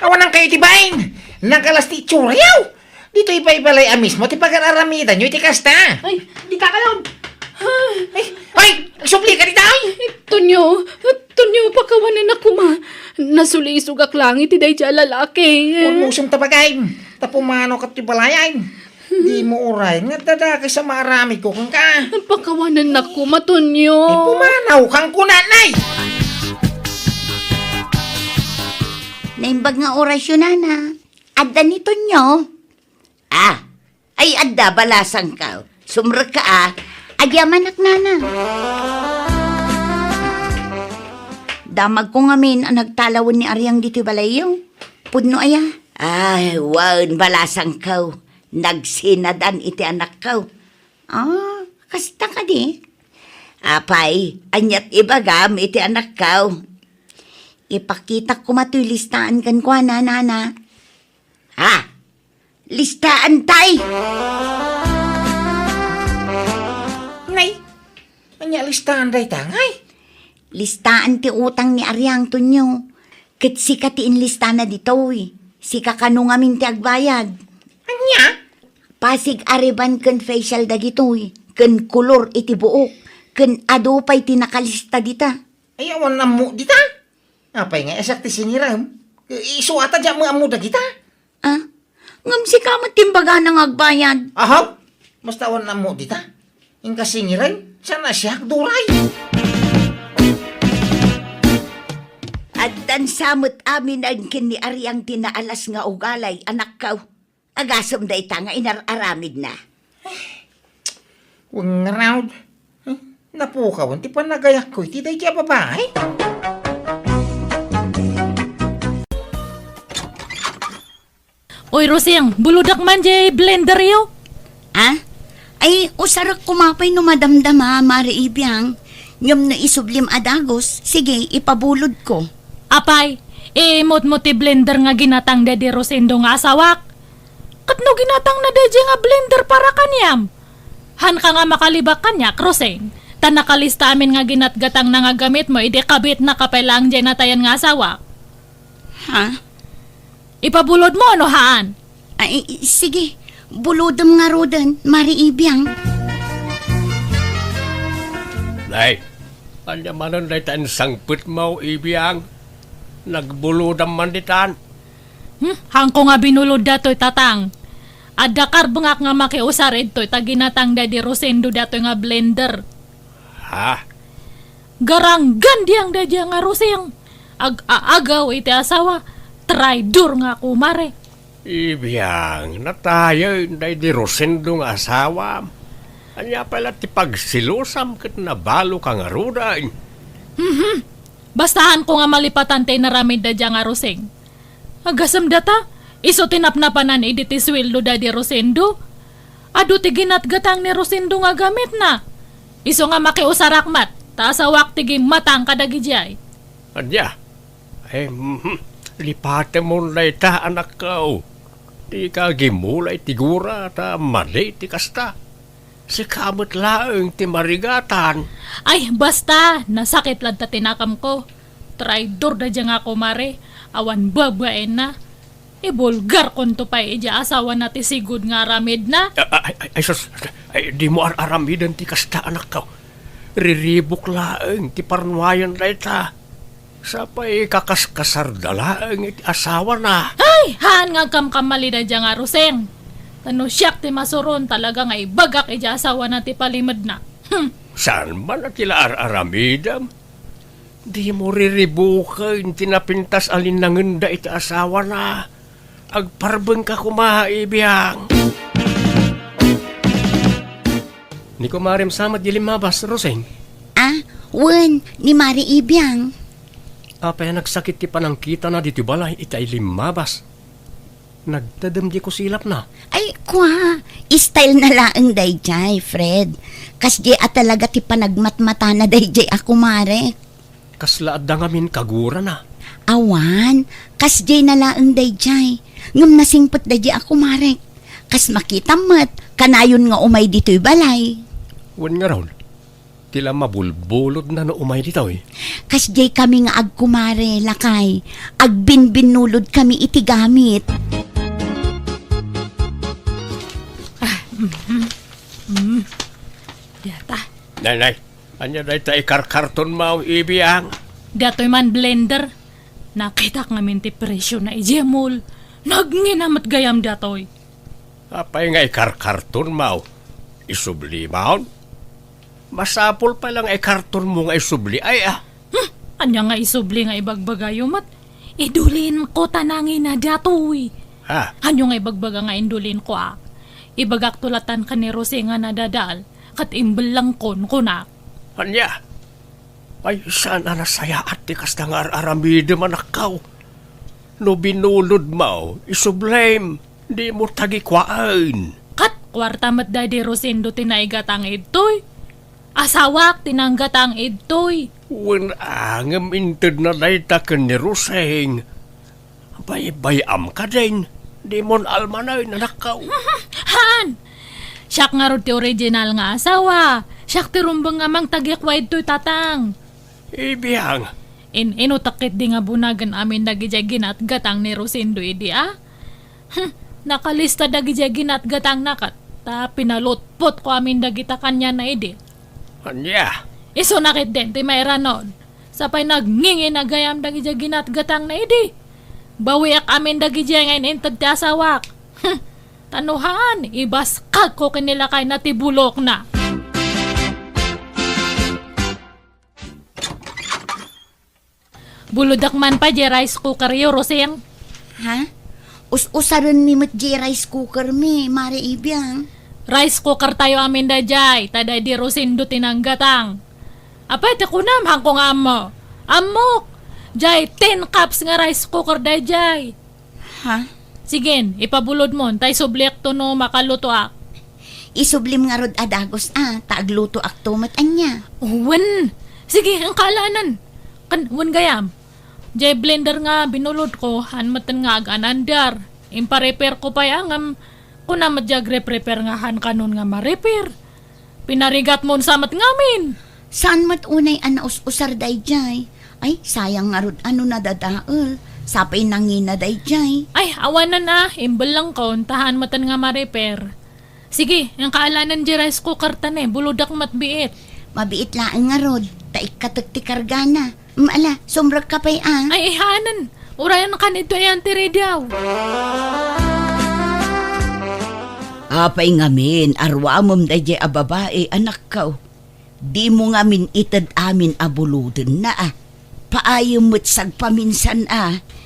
Awan ang kayo tibain. Nakalas ti tsurayaw. Dito ipaibalay amis mo ti pag-aramidan nyo iti kasta. Ay, di ka kalon. Ay, nagsupli ka di tayo. Tunyo, pakawanan ako ma. Nasulisugak lang iti day dya lalaki. Umusong tabagay. Tapumano ka ti balayan. Di mo uray. Nga dadakay sa marami ko kang ka. Pakawanan ako, matunyo. Pumanaw kang kunanay. Naimbag nga orasyon na. Adda nito nyo. Ay adda balasang ka. Sumra ka Agyamanak nana. Damag ko ngamin ang nagtalawon ni Aryang dito balayo. Pudno aya. Ay, waon balasang ka. Nagsinadan iti anak ka. Kasta ka di. Apay, anyat ibagam iti anak ka. Ipakita ko matoy listaan kan kwa nana. Listaan tay! Nay, anya listahan day tangay. Listaan ti utang ni Aryang tunyo. Kat sika ti inlistaan na dito Sika kanu ngamin ti agbayad. Anya? Pasig ariban ken facial dagito Ken kulor iti buok. Ken adupay ti nakalista dita. Ay, awan na mo dita. Apay nga, esak ti siniram. Isuata dyan mo amu dagita. Ngam sika matimbaga ng agbayad. Ahaw, basta awan na mo dita. Yung kasingiran, sana siya duray. At dan samot amin ang kini Aryang tinaalas nga ugalay, anak kaw. Agasam da ita nga inararamid na. Huwag nga raw. Napukawan, ti pa nagayak ko, iti day kaya babae. Oy, Rosing, buludak man jay blender yo. Ay, usarak kumapay no madamdama, Mari Ibiang. Nyom na isublim adagos, sige, ipabulod ko. Apay, imot mo ti blender nga ginatang daddy Rosendo nga asawak. Katno ginatang na daddy nga blender para kanyam. Han ka nga makalibak kanya, Roseng. Ta nakalista amin nga ginatgatang na nga gamit mo, ide kabit na kapailang dyan natayan nga asawak. Ipabulod mo ano haan? Ay, sige, bulodam nga rodan, Mari Ibiang. Nay, anya manon day tan sangput mo ibiyang. Nagbulodam man ditan. Hangko nga binulod dato'y tatang. Adakar bengak nga makiusar ito'y taginatang daddy Rosendo dato'y nga blender. Ha? Garanggan diyang daddy nga Roseng. Agaw iti asawa. Traidor nga kumare. Ibiyang, natayo day di Rosendo nga asawa. Anya pala ti pagsilusam kat nabalo ka nga ruday. Bastahan ko nga malipatan tay naramid da dya nga Roseng. Agasam data, iso tinapnapanan iditi sweldo da di Rosendo. Ado ti ginatgatang ni Rosendo nga gamit na. Iso nga makiusarakmat, taasawak tigi matang kadagijay. Anya? Lipate mo na ita anak ko. Di ka gimulay tigura ta mali ti kasta. Si kamot laeng ti marigatan. Ay, basta, nasakit lang ta tinakam ko. Traidor da dya nga kumare, awan babaen na. Ibulgar kon to pa ija asawa na ti sigud nga aramid na. Sus, di mo aramidan ti kasta anak ko. Riribok laeng ti parnuayan na ita. Sapay kakaskasardala ang iti asawa na. Ay, haan nga kamkamali na dyan nga, Roseng. Tano siyak ti masuron talaga nga ibagak iti asawa na ti palimad na. Saan man at tila aramidam? Di mo riribukin tinapintas alinanganda iti asawa na. Agparbeng ka kumaibiyang. Ni kumarim samat di limabas, Roseng. Ah, wen, ni Mari Ibiyang. Apay nagsakit ti panangkita na dito balay itay limabas. Nagtadam di ko silap na. Ay, kwa, style na laang dayjay, Fred. Kasdi at talaga ti panagmatmata na dayjay ako, Mare. Kaslaad da ngamin kagura na. Awan, kasdi na laang dayjay. Ngam nasingpot dayjay ako, Mare. Kas makita mat, kanayon nga umay dito'y balay. Wan nga raw. Tila mabulbulod na no umay dito eh. Kasdi kami nga agkumare, lakay. Agbinbinulod kami iti gamit. Data. Nay, anya day tayo karkarton mo ibiyang. Dato'y man blender. Nakita ka ngamin ti presyo na ijemol. Nagninamat gayam dato'y. Apay nga ikarkarton mo. Isubli mo? Masapol pa lang karton mo nga isubli ay Anya nga isubli nga ibagbagayumat. Idulin ko tanangin na dato'y. Ha? Anyo nga ibagbaga nga indulin ko Ibagak tulatan ka ni Rose nga nadadal. Kat imbel lang kon na. Anya? Ay saan na nasaya at tikas na nga aramide manakaw. No binulod mo, isublame. Di mo tagikwaan. Kat kwarta mat dadi Rosendo tinaigat ang idtoy. Asawak tinanggat ang idtoy. Wen angam inted na dayta ka ni Roseng. Bayam ka din. Di mon almanay na nakaw. Han! Siyak nga ro ti original nga asawa. Siyak ti rumbang nga mang tagikwaa idtoy tatang. Ibiyang. Inutakit di nga bunagan amin dagijay ginatgat ang ni Rosendo idi Nakalista dagijay ginatgat ang nakat. Ta pinalutpot ko amin dagita kanya na idi. Anya? Iso nakit din ti mayra nun. Sapay nagngingi na gayam dagijay ginatgat ang na idi. Bawiak amin dagijay ngayon intad ti asawak. Tanuhan, ibas kag ko kanila kay natibulok na. Buludak man pa di rice cooker yo, Roseng. Ha? Us-usaran mi mat di rice cooker mi, Mari Ibiyang. Rice cooker tayo amin da jay, tada di Rosendo tinanggatang. Apay, takunam, hangkong amo. Amok! Jay, 10 cups nga rice cooker da jay. Ha? Sige, ipabulod mo, tay subliak to no makaluto Isublim nga rod adagos taagluto akto mat anya. Wan! Sige, ang kaalanan. Wan gayam. Jay blender nga binulod ko, hanmatan nga ag-anandar. Impa-repair ko pa yang kuna madjag repair nga han kanon nga ma-repair. Pinarigat mo samat ngamin. Saan mat unay anaus-usar dayjay? Ay, sayang nga rod na dadaol. Sapay nangina dayjay. Ay, awanan na. Imbal lang ko, tahan matan nga ma-repair. Sige, ang kaalanan di rice cooker tane, buludak matbiit. Mabiit laang nga rod. Taik katagtikar gana. Ala, sumrag ka pa'y Ay, ihanan. Urayan ka nito yan, tiri daw. Apay ngamin, arwamom da a babae, anak ka. Di mo ngamin itad amin abuludin na Paayom mo't sagpaminsan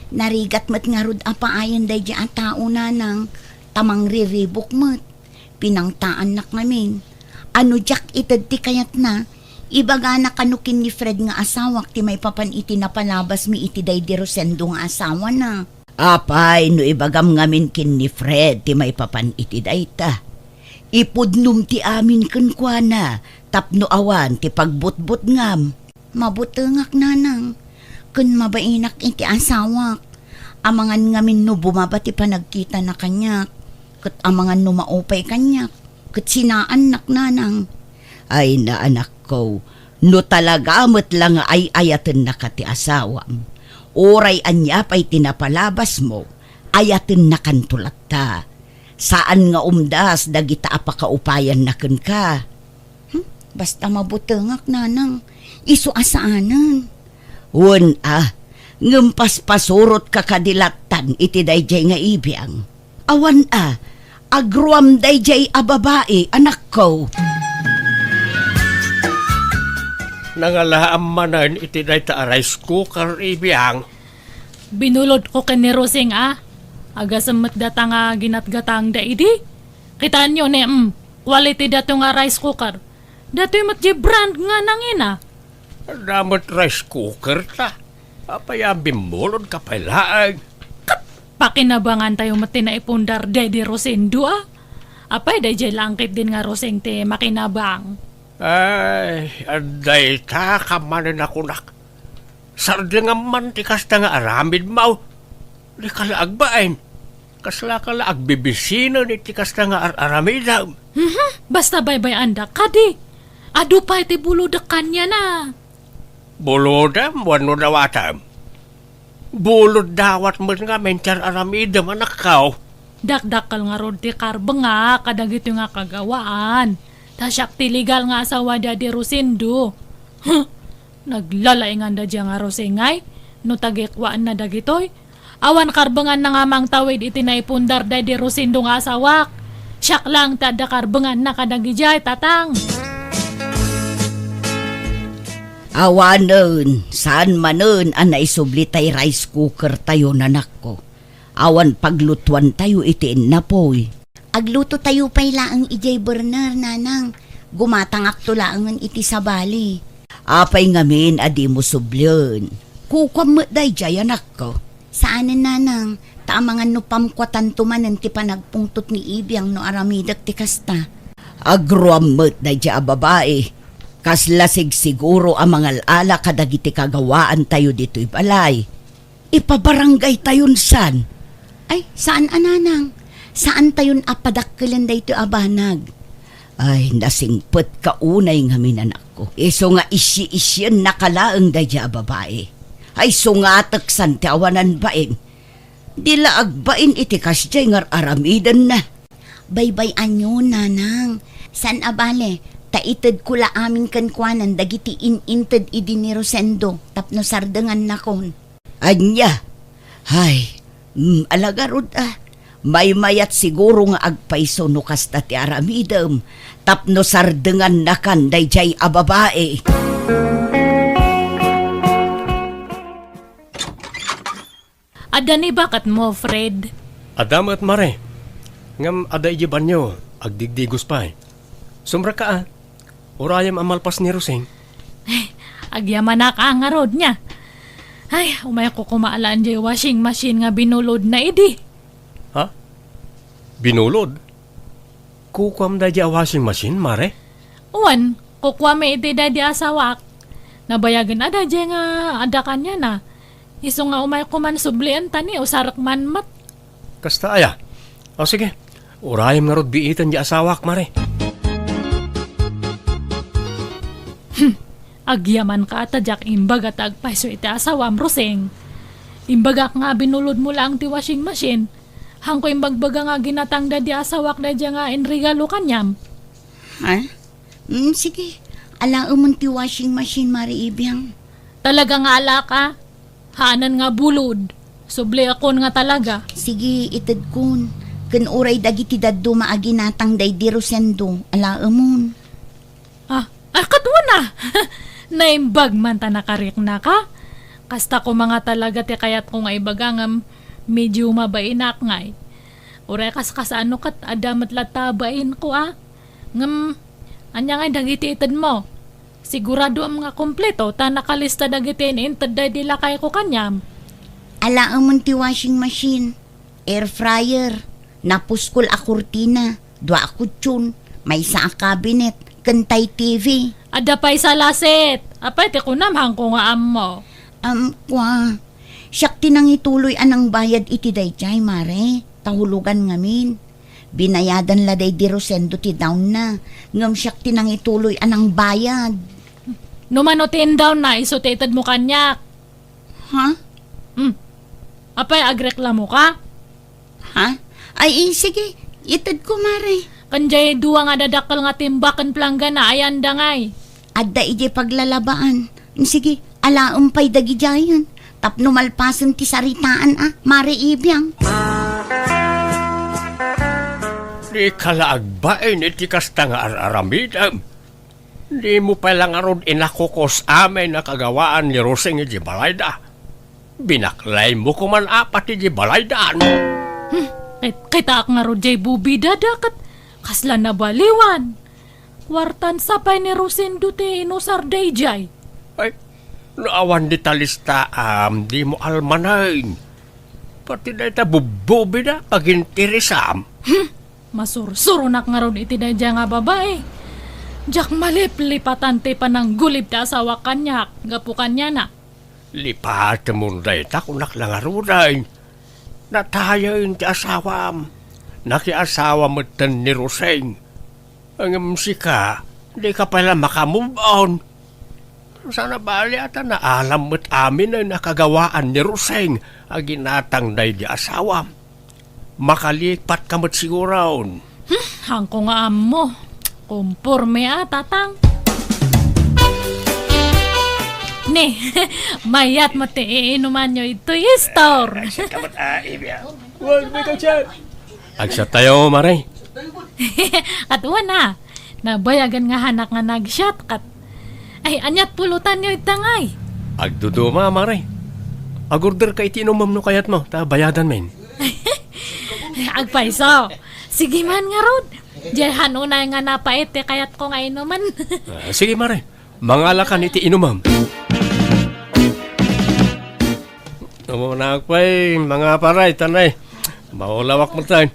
Narigat mat nga rod apaayan da a tao na nang tamang riribok mat. Pinangtaan nak namin. Ano jak itad ti kayat na. Ibaga na kanukin ni Fred nga asawak ti may papan iti napalabas mi iti day di Rosendo nga asawa na. Apay, no ibagam ngamin kin ni Fred, ti may papan iti dayta. Ipudnum ti amin kenkwana, tapno awan ti pagbutbut ngam. Mabutengak nanang. Kun mabainak iti asawak. Amangan ngamin no bumaba ti panagkita na kanyak. Kat amangan no maupay kanyak. Kat sinaan nak nanang. Ay na anak ko, no talagamot lang ay ayaten na ka ti asawam. Oray anya pa'y tinapalabas mo, ayaten na kantulat ta. Saan nga umdas dagita apakaupayan na ken ka? Basta mabutengak nanang. Isu asaanan. Wan ngempas pasurot ka kadilatan iti dayjay nga ibiyang. Awan agruam dayjay a babae, anak ko. Nangalaam manan iti day ta rice cooker ibiyang. Binulod ko ken ni Rosing agasamat data nga ginatgatang da idi. Kitaan nyo ne, quality dato nga rice cooker. Dato yung brand nga nangina. Damot rice cooker ta. Apaya bimulod kapailaang. Pakinabangan tayo mati na ipundar Daddy Rosendo Apay dayjay langkit din nga Roseng te makinabang. Ay, aday ta kamanin ako nak. Sardi nga man ti kasta nga aramid mau. Di kalaag bain. Kasla kalaag bibisino ni ti kasta nga aramid. Basta baybay anda kadi. Adu pa iti buludak kanya na. Bulodam, wano dawatam. Bulod dawat mo nga mencar aramidam anak kau. Dakdakal nga rod ti karbe nga kadagito nga kagawaan. Tasyak ti legal nga asawa Daddy Rosendo. Naglalaingan da dya nga Rosengay. No tagikwaan na dagitoy. Awan karbengan na nga mang tawid iti naipundar Daddy Rosendo nga asawak. Siyak lang tada karbengan na kadagijay tatang. Awanon, saan manon ang naisubli tay rice cooker tayo nanak ko. Awan paglutuan tayo itiin na po'y. Agluto tayo pa'y laang ijay burner, nanang. Gumatangak to laangan iti sa bali. Apay ngamin adi mo sublyon. Kukwam mo day jay anak ko. Saanan, nanang? Taamangan no pamkwatan tumanan ti panagpungtot ni Ibiyang no aramidak ti kasta. Agruam mo day jay a babae. Kaslasig siguro ang mga ala kadagiti kagawaan tayo dito'y balay. Ipabarangay tayon san. Ay, saan ananang? Saan tayon apadakkelan dayto abanag? Ay, nasingpet kaunay nga minanak ko. Iso nga isyi-isyan nakalaang dayja babae. Ay, sungatak san ti awanan bain. Dila agbain iti kasjay ngar aramidan na. Baybay anyo, nanang. San abale? Taitid kula aming kankwanan dagiti ininted idi ni Rosendo tapno sardengan nakon. Anya, ay, alagarod may mayat siguro nga agpaiso no kasta ti aramidem tapno sardengan nakan dayjay a babae. Adani bakat mo, Fred? Adam at mare. Ngam ada ijiban nyo, agdigdigos pa. Sumra ka Urayam amalpas ni Roseng. Agyaman na ka nga rod niya. Ay, umay ko kumaalaan dyan washing machine nga binulod na idi. Ha? Binulod? Kukwam da dya washing machine, mare? Uwan, kukwa may iti dadi asawak. Nabayagan ada dyan nga ada kanya na. Iso nga umay ko man sublian tani o sarak man mat. Kasta aya. O sige, urayam nga rod biitan dya asawak, mare. Agyaman ka atadyak imbag at agpaiso iti asawam Roseng. Imbagak nga binulod mo lang ti washing machine. Hangko imbagbaga nga ginatang da di asawak da dya nga enregalo kanyam. Ha? Sige. Ala umon ti washing machine, Mari Ibiyang. Talaga nga ala ka. Haanan nga bulod. Subli akon nga talaga. Sige, itid kun. Kun uray dagiti daddo maaginatang day di Rosendo. Ala umon. Katwa na! Naimbag man ta nakarik na ka. Kasta ko mga talaga ti kayat ko nga ibagangam medyo mabainak ngay. Uray kas kasano kat adamat latabain ko Ngam, anya nga dagiti itad mo. Sigurado ang mga kompleto ta nakalista dagiti inintad da di lakay ko kanyam. Ala umon ti washing machine. Air fryer. Napuskol a kurtina. Dua a kutsyon. May isa a cabinet. Kantay TV. Ada pa'y sa laset. Apay ti kunamhang ko nga ammo. Kwa. Siyak tinang ituloy anang bayad iti dayjay, Mare. Tahulugan ngamin. Binayadan la day di Rosendo ti down na. Ngam siyak tinang ituloy anang bayad. Numanotin down na isotated mo kanyak. Ha? Apay agreklamo ka? Ha? Ay, sige. Itad ko, Mare. Kanjay duwa nga dadakal nga timbakan plangga na ayan dangay. Adda ije paglalabaan. Sige, Alaumpay dagi jayan. Tapno malpasan ti saritaan Mare Ibiang. Di kalaag ba iti kasta nga araramidam? Di mo palang aron inakukos amin na kagawaan ni Roseng iti balayda. Binaklay mo kuman apat iti balaydaan. Kita nga ro jay bubi dadakat. Kasla na baliwan. Kwartan sapay ni Rosendo ti inusar day jay. Ay, naawan di talista di mo almanain. Pati na ita bububi na pagintirisam. Masursurunak nga ron iti day nga babae. Jak malip-lipatan ti panang gulib ta asawa kanyak. Gapu kanya na. Lipat mo na ita kunak lang aruday. Natayain ti asawam. Nakiasawa mo tan ni Roseng. Ang sika, di ka pala makamove on. Sana bali ata na alam mo't amin na nakagawaan ni Roseng ang ginatang day di asawam. Makalipat ka mo't sigurawon. Hangko nga mo. Kumpurme tatang. Ne, mayat mo ti iinuman nyo ito store. Kamat ibya. Huwag may kachan. Agsa tayo, Maray. At na, nabayagan nga hanak nga nag-shot kat. Ay, anyat pulutan nyo itangay. Agduduma, Maray. Agorder ka itinumam no kayat mo, ta bayadan men. Agpaiso, sige man nga rod. Diyan unay nga napaite kayat ko nga inuman. Sige, Maray. Mangalakan iti inumam. Namunakpay, mga paray, tanay. Maulawak mo tayo.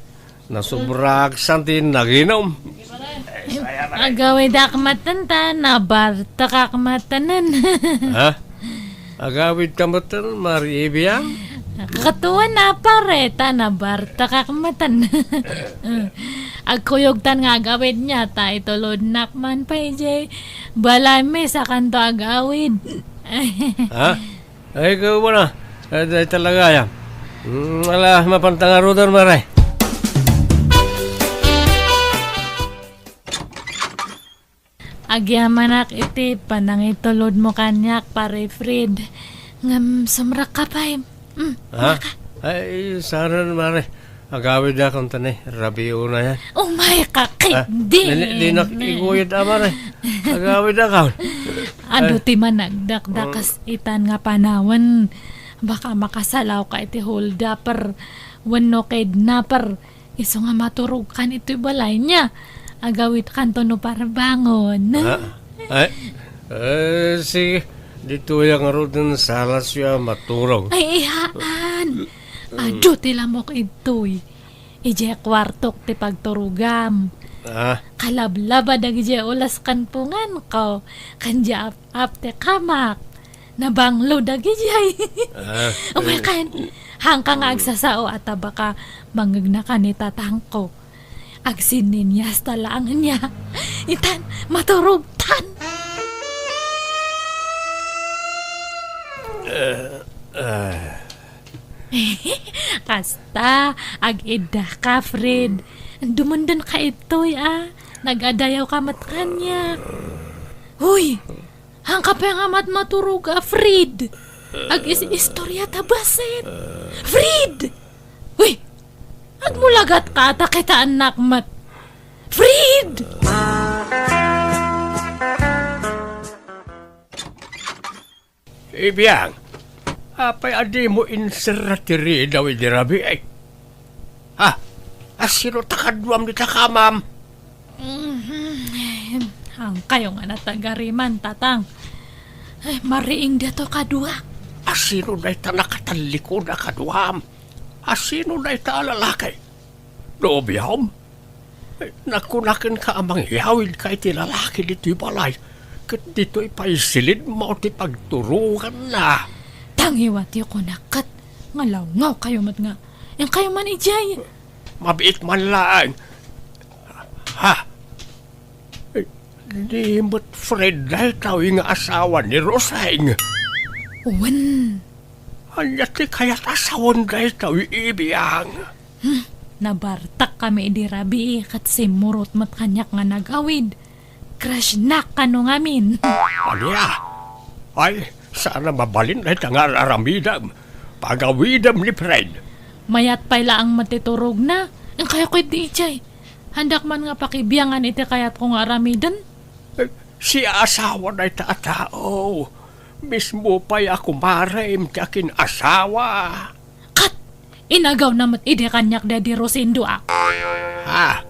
Nasubrak santin naginom. Agaway da kamatanta, nabarta ka kamatanan. Ha? Agawid kamatan, Maribiyang? Katuwa na pareta, nabarta ka kamatan. Agkuyogtan nga agawid niya, ta itulod nakman pa ijay. Balay sa kanto agawid. Ha? Ay, ikaw mo na. Ay, talaga yan. Wala, mapantangarudan, Maray. Agyamanak iti, panang itulod mo kanyak, pare Fred. Ngam, sumrak ka pa Ha? Ay, sana, Maray. Agawid na kung tanay. Rabiyo na yan. Oh my kakindi! Di nakikuyod na, Maray. Agawid na ka. Ano ti managdakdakas itan nga panawan. Baka makasalaw ka iti hold-upper. Wano kidnapper. Iso nga maturog kan ito'y balay niya. Agawit kanto no para bangon. Ay, sige. Dito yung arudan salas siya maturog. Ay, ihaan. Ado tila mo ito'y. Ije kwartok ti pagturugam. Kalablaba dagi ulas kan pungan ko. Kanja ap te kamak. Nabanglo dagi jay. Umay kan. Hangka nga agsasao at baka mangag ka ni tatang ko. Agsinin niya sa talangan niya. Itan, maturugtan. Kasta, ag-ida ka, Fred. Dumundan ka ito'y, Nag-adayaw ka matkanya. Huy, hangka pa nga maturog, Fred. Ag-istorya tabasit. Fred! Huy, agmulagat ka ata kita anak mat. Fred! Ibiyang, apay adi mo inseratiri daw idirabi ay. Ha? Asino takadwam di takamam? Ang kayo nga natagariman, tatang. Ay, mariing dito kadua. Asino na ita nakatalikod na kadwam? Asino na ita alalakay? Dobiyam? Nakunakin ka amang yawid kay tilalaki dito'y balay. Kat dito'y paisilid mo ti pagturugan na. Tangiwat yung kunakat. Ngalaw kayo mat nga. Yang kayo man ijay. Mabiit man lang. Ha? Di mo't Fred dahil tawing asawa ni Roseng. Uwan. Anya ti kaya't asawan dahil tawing ibiyang. Nabartak kami di rabi kat simurot mat kanyak nga nagawid. Crush na kano ngamin. Anya? Ay, Sana mabalin na nga aramidam. Pagawidam ni Fred. Mayat pala ang matiturog na. Ang kaya ko'y DJ. Handak man nga pakibiyangan iti kayat kong aramidan. Si asawa na tatao. Mismo pa'y ako marim kakin asawa. Kat! Inagaw namat ide kanyak Daddy Rosindo ah. Ha?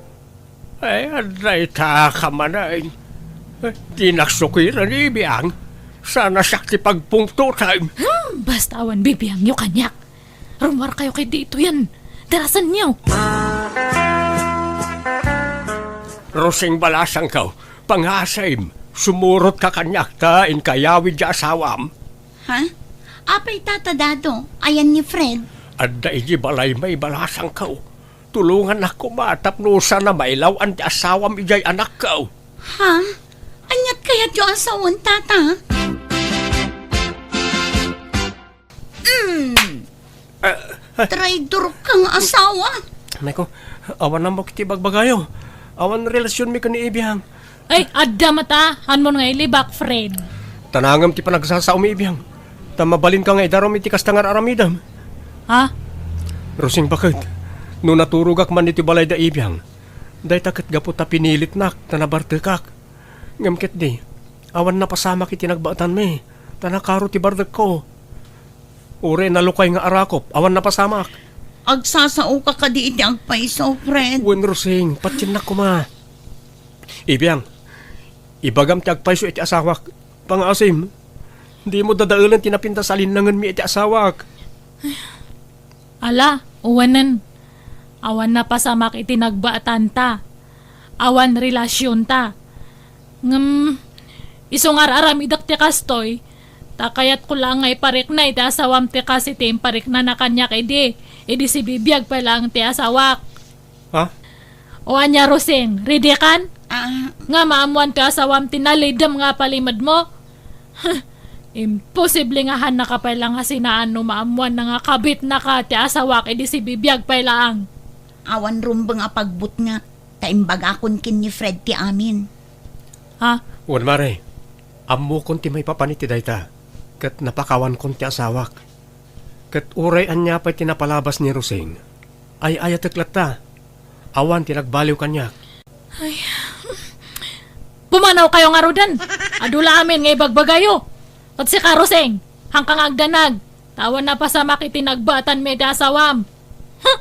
Ay, aday ta ka manay. Di naksukiran ibiyang. Sana sakti pagpungto time. Basta awan bibiyang nyo kanyak. Rumar kayo kay dito yan. Darasan niyo. Rosing balasang ka. Pangasay. Sumurot ka kanyak ta in kayawid ya asawam. Ha? Apay tatadado, ayan ni Fred. Adda iji balay may balasang ka. Tulungan ako matapnusa na mailaw ang asawam ijay anak ka. Ha? Anyat kaya yung asawan, tata? Traidor kang asawa. Nako, awan na mo kiti bagbagayo. Awan relasyon mi ka ni ibiyang. Ay, adda mata. Hanmon nga ilibak, Fred. Tanangam ti panagsasaw mi ibiyang. Tamabalin ka nga idarom iti kastangar aramidam. Ha? Rosing bakit? No naturugak man iti balay da ibiyang. Day takit gapo ta pinilit nak, tanabartekak. Ngamkit di. Awan na pasama kiti nagbaatan mi. Tanakaro ti bardak ko. Ure nalukay nga arakop. Awan na pasamak. Agsasao ka di iti agpaiso, Fred. Wen Rosing, patsin na ko ma. Ibiyang, ibagam ti agpaiso iti asawak. Pangasim, di mo dadaulan tinapinta sa alinangan mi iti asawak. Ala, uwanan. Awan na pasamak iti nagbaatan ta. Awan relasyon ta. Isungar aramidak ti kastoy. Takayat ko lang ngay parik na iti asawam ti kasi ti parik na nakanyak edi. Edi si bibiyag pa lang ti asawak. Ha? O anya Rosing, ready kan? Nga maamuan ti asawam ti nalidam nga palimad mo. Imposible nga han nakapailang nga sinaan no maamuan na nga kabit na ka ti asawak edi si bibiyag pa lang. Awan rumbang apagbut nga. Taimbaga akon kin ni Fred ti amin. Ha? Wen mare, ammo kon ti may papaniti dayta. Kat napakawan kon ti asawak. Kat uray anya pa'y tinapalabas ni Rosing. Ay ayateklat ta. Awan tinagbaliw kanyak. Pumanaw kayo nga rodan. Adula amin ngay bagbagayo. At si Karoseng, hangkang agdanag. Tawan na pasamak itinagbatan may dasawam. Ha?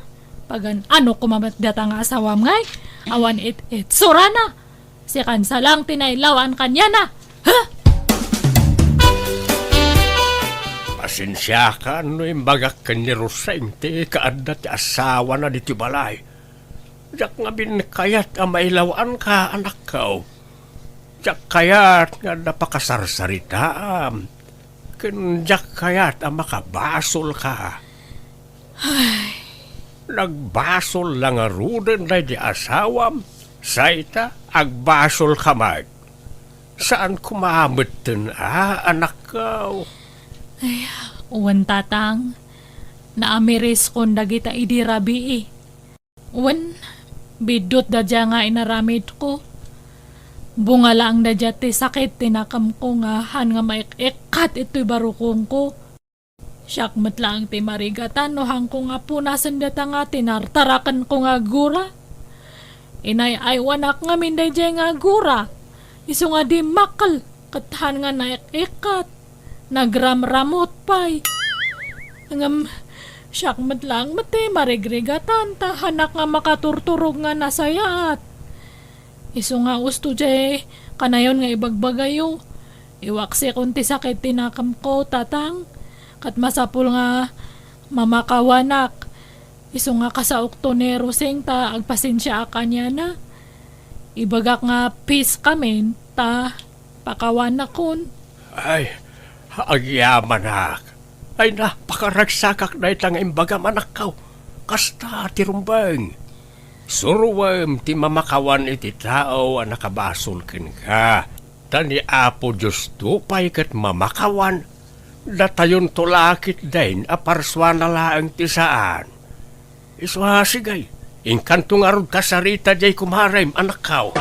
Pagan ano kumamat data nga asawam ngay? Awan it surana. Si kansa lang tinailawan kanya na. Ha? Pasensya ka no imbagak ka ni Roseng ti kaadda ti asawa na diti balay. Diyak nga binkayat ang mailawan ka anak ka. Diyak kayat nga napakasarsaritaam. Diyak kayat ang makabasol ka. Nagbasol lang nga ruden na di asawam. Saita, agbasol ka mag. Saan kumamit din anak ka? Uwan tatang, naamiris kon dagita idirabi eh. Uwan, bidot dadya nga inaramid ko. Bunga lang dadya ti sakit tinakam ko nga han nga maikat ito'y barukong ko. Siyak matlang ti marigatan no hang ko nga punasan data nga tinartarakan ko nga gura. Inay ay wanak nga minday dya nga gura. Iso nga di makal katahan nga naikat. Nagramramot pa'y. Siyak matlang mati marigregatan tahanak nga makaturturog nga nasayat. Iso nga usto jay kanayon nga ibagbagayo. Iwaksi kunti sakit tinakam ko tatang. Kat masapul nga mamakawanak. Iso nga kasaok to ni Rosing ta agpasensya kanya na. Ibagak nga peace kami ta pakawanak kon. Ay, agyaman ak. Ay napakaragsakak na itang imbaga manakaw. Kasta tirumbang. Suruwam ti mamakawan iti tao ang nakabasol kin ka. Tani apo Diyos tupay kat mamakawan. Datayon tulakit din aparswana laang ti saan. Iswasigay. Inkanto nga rod kasarita jay kumarem anakaw.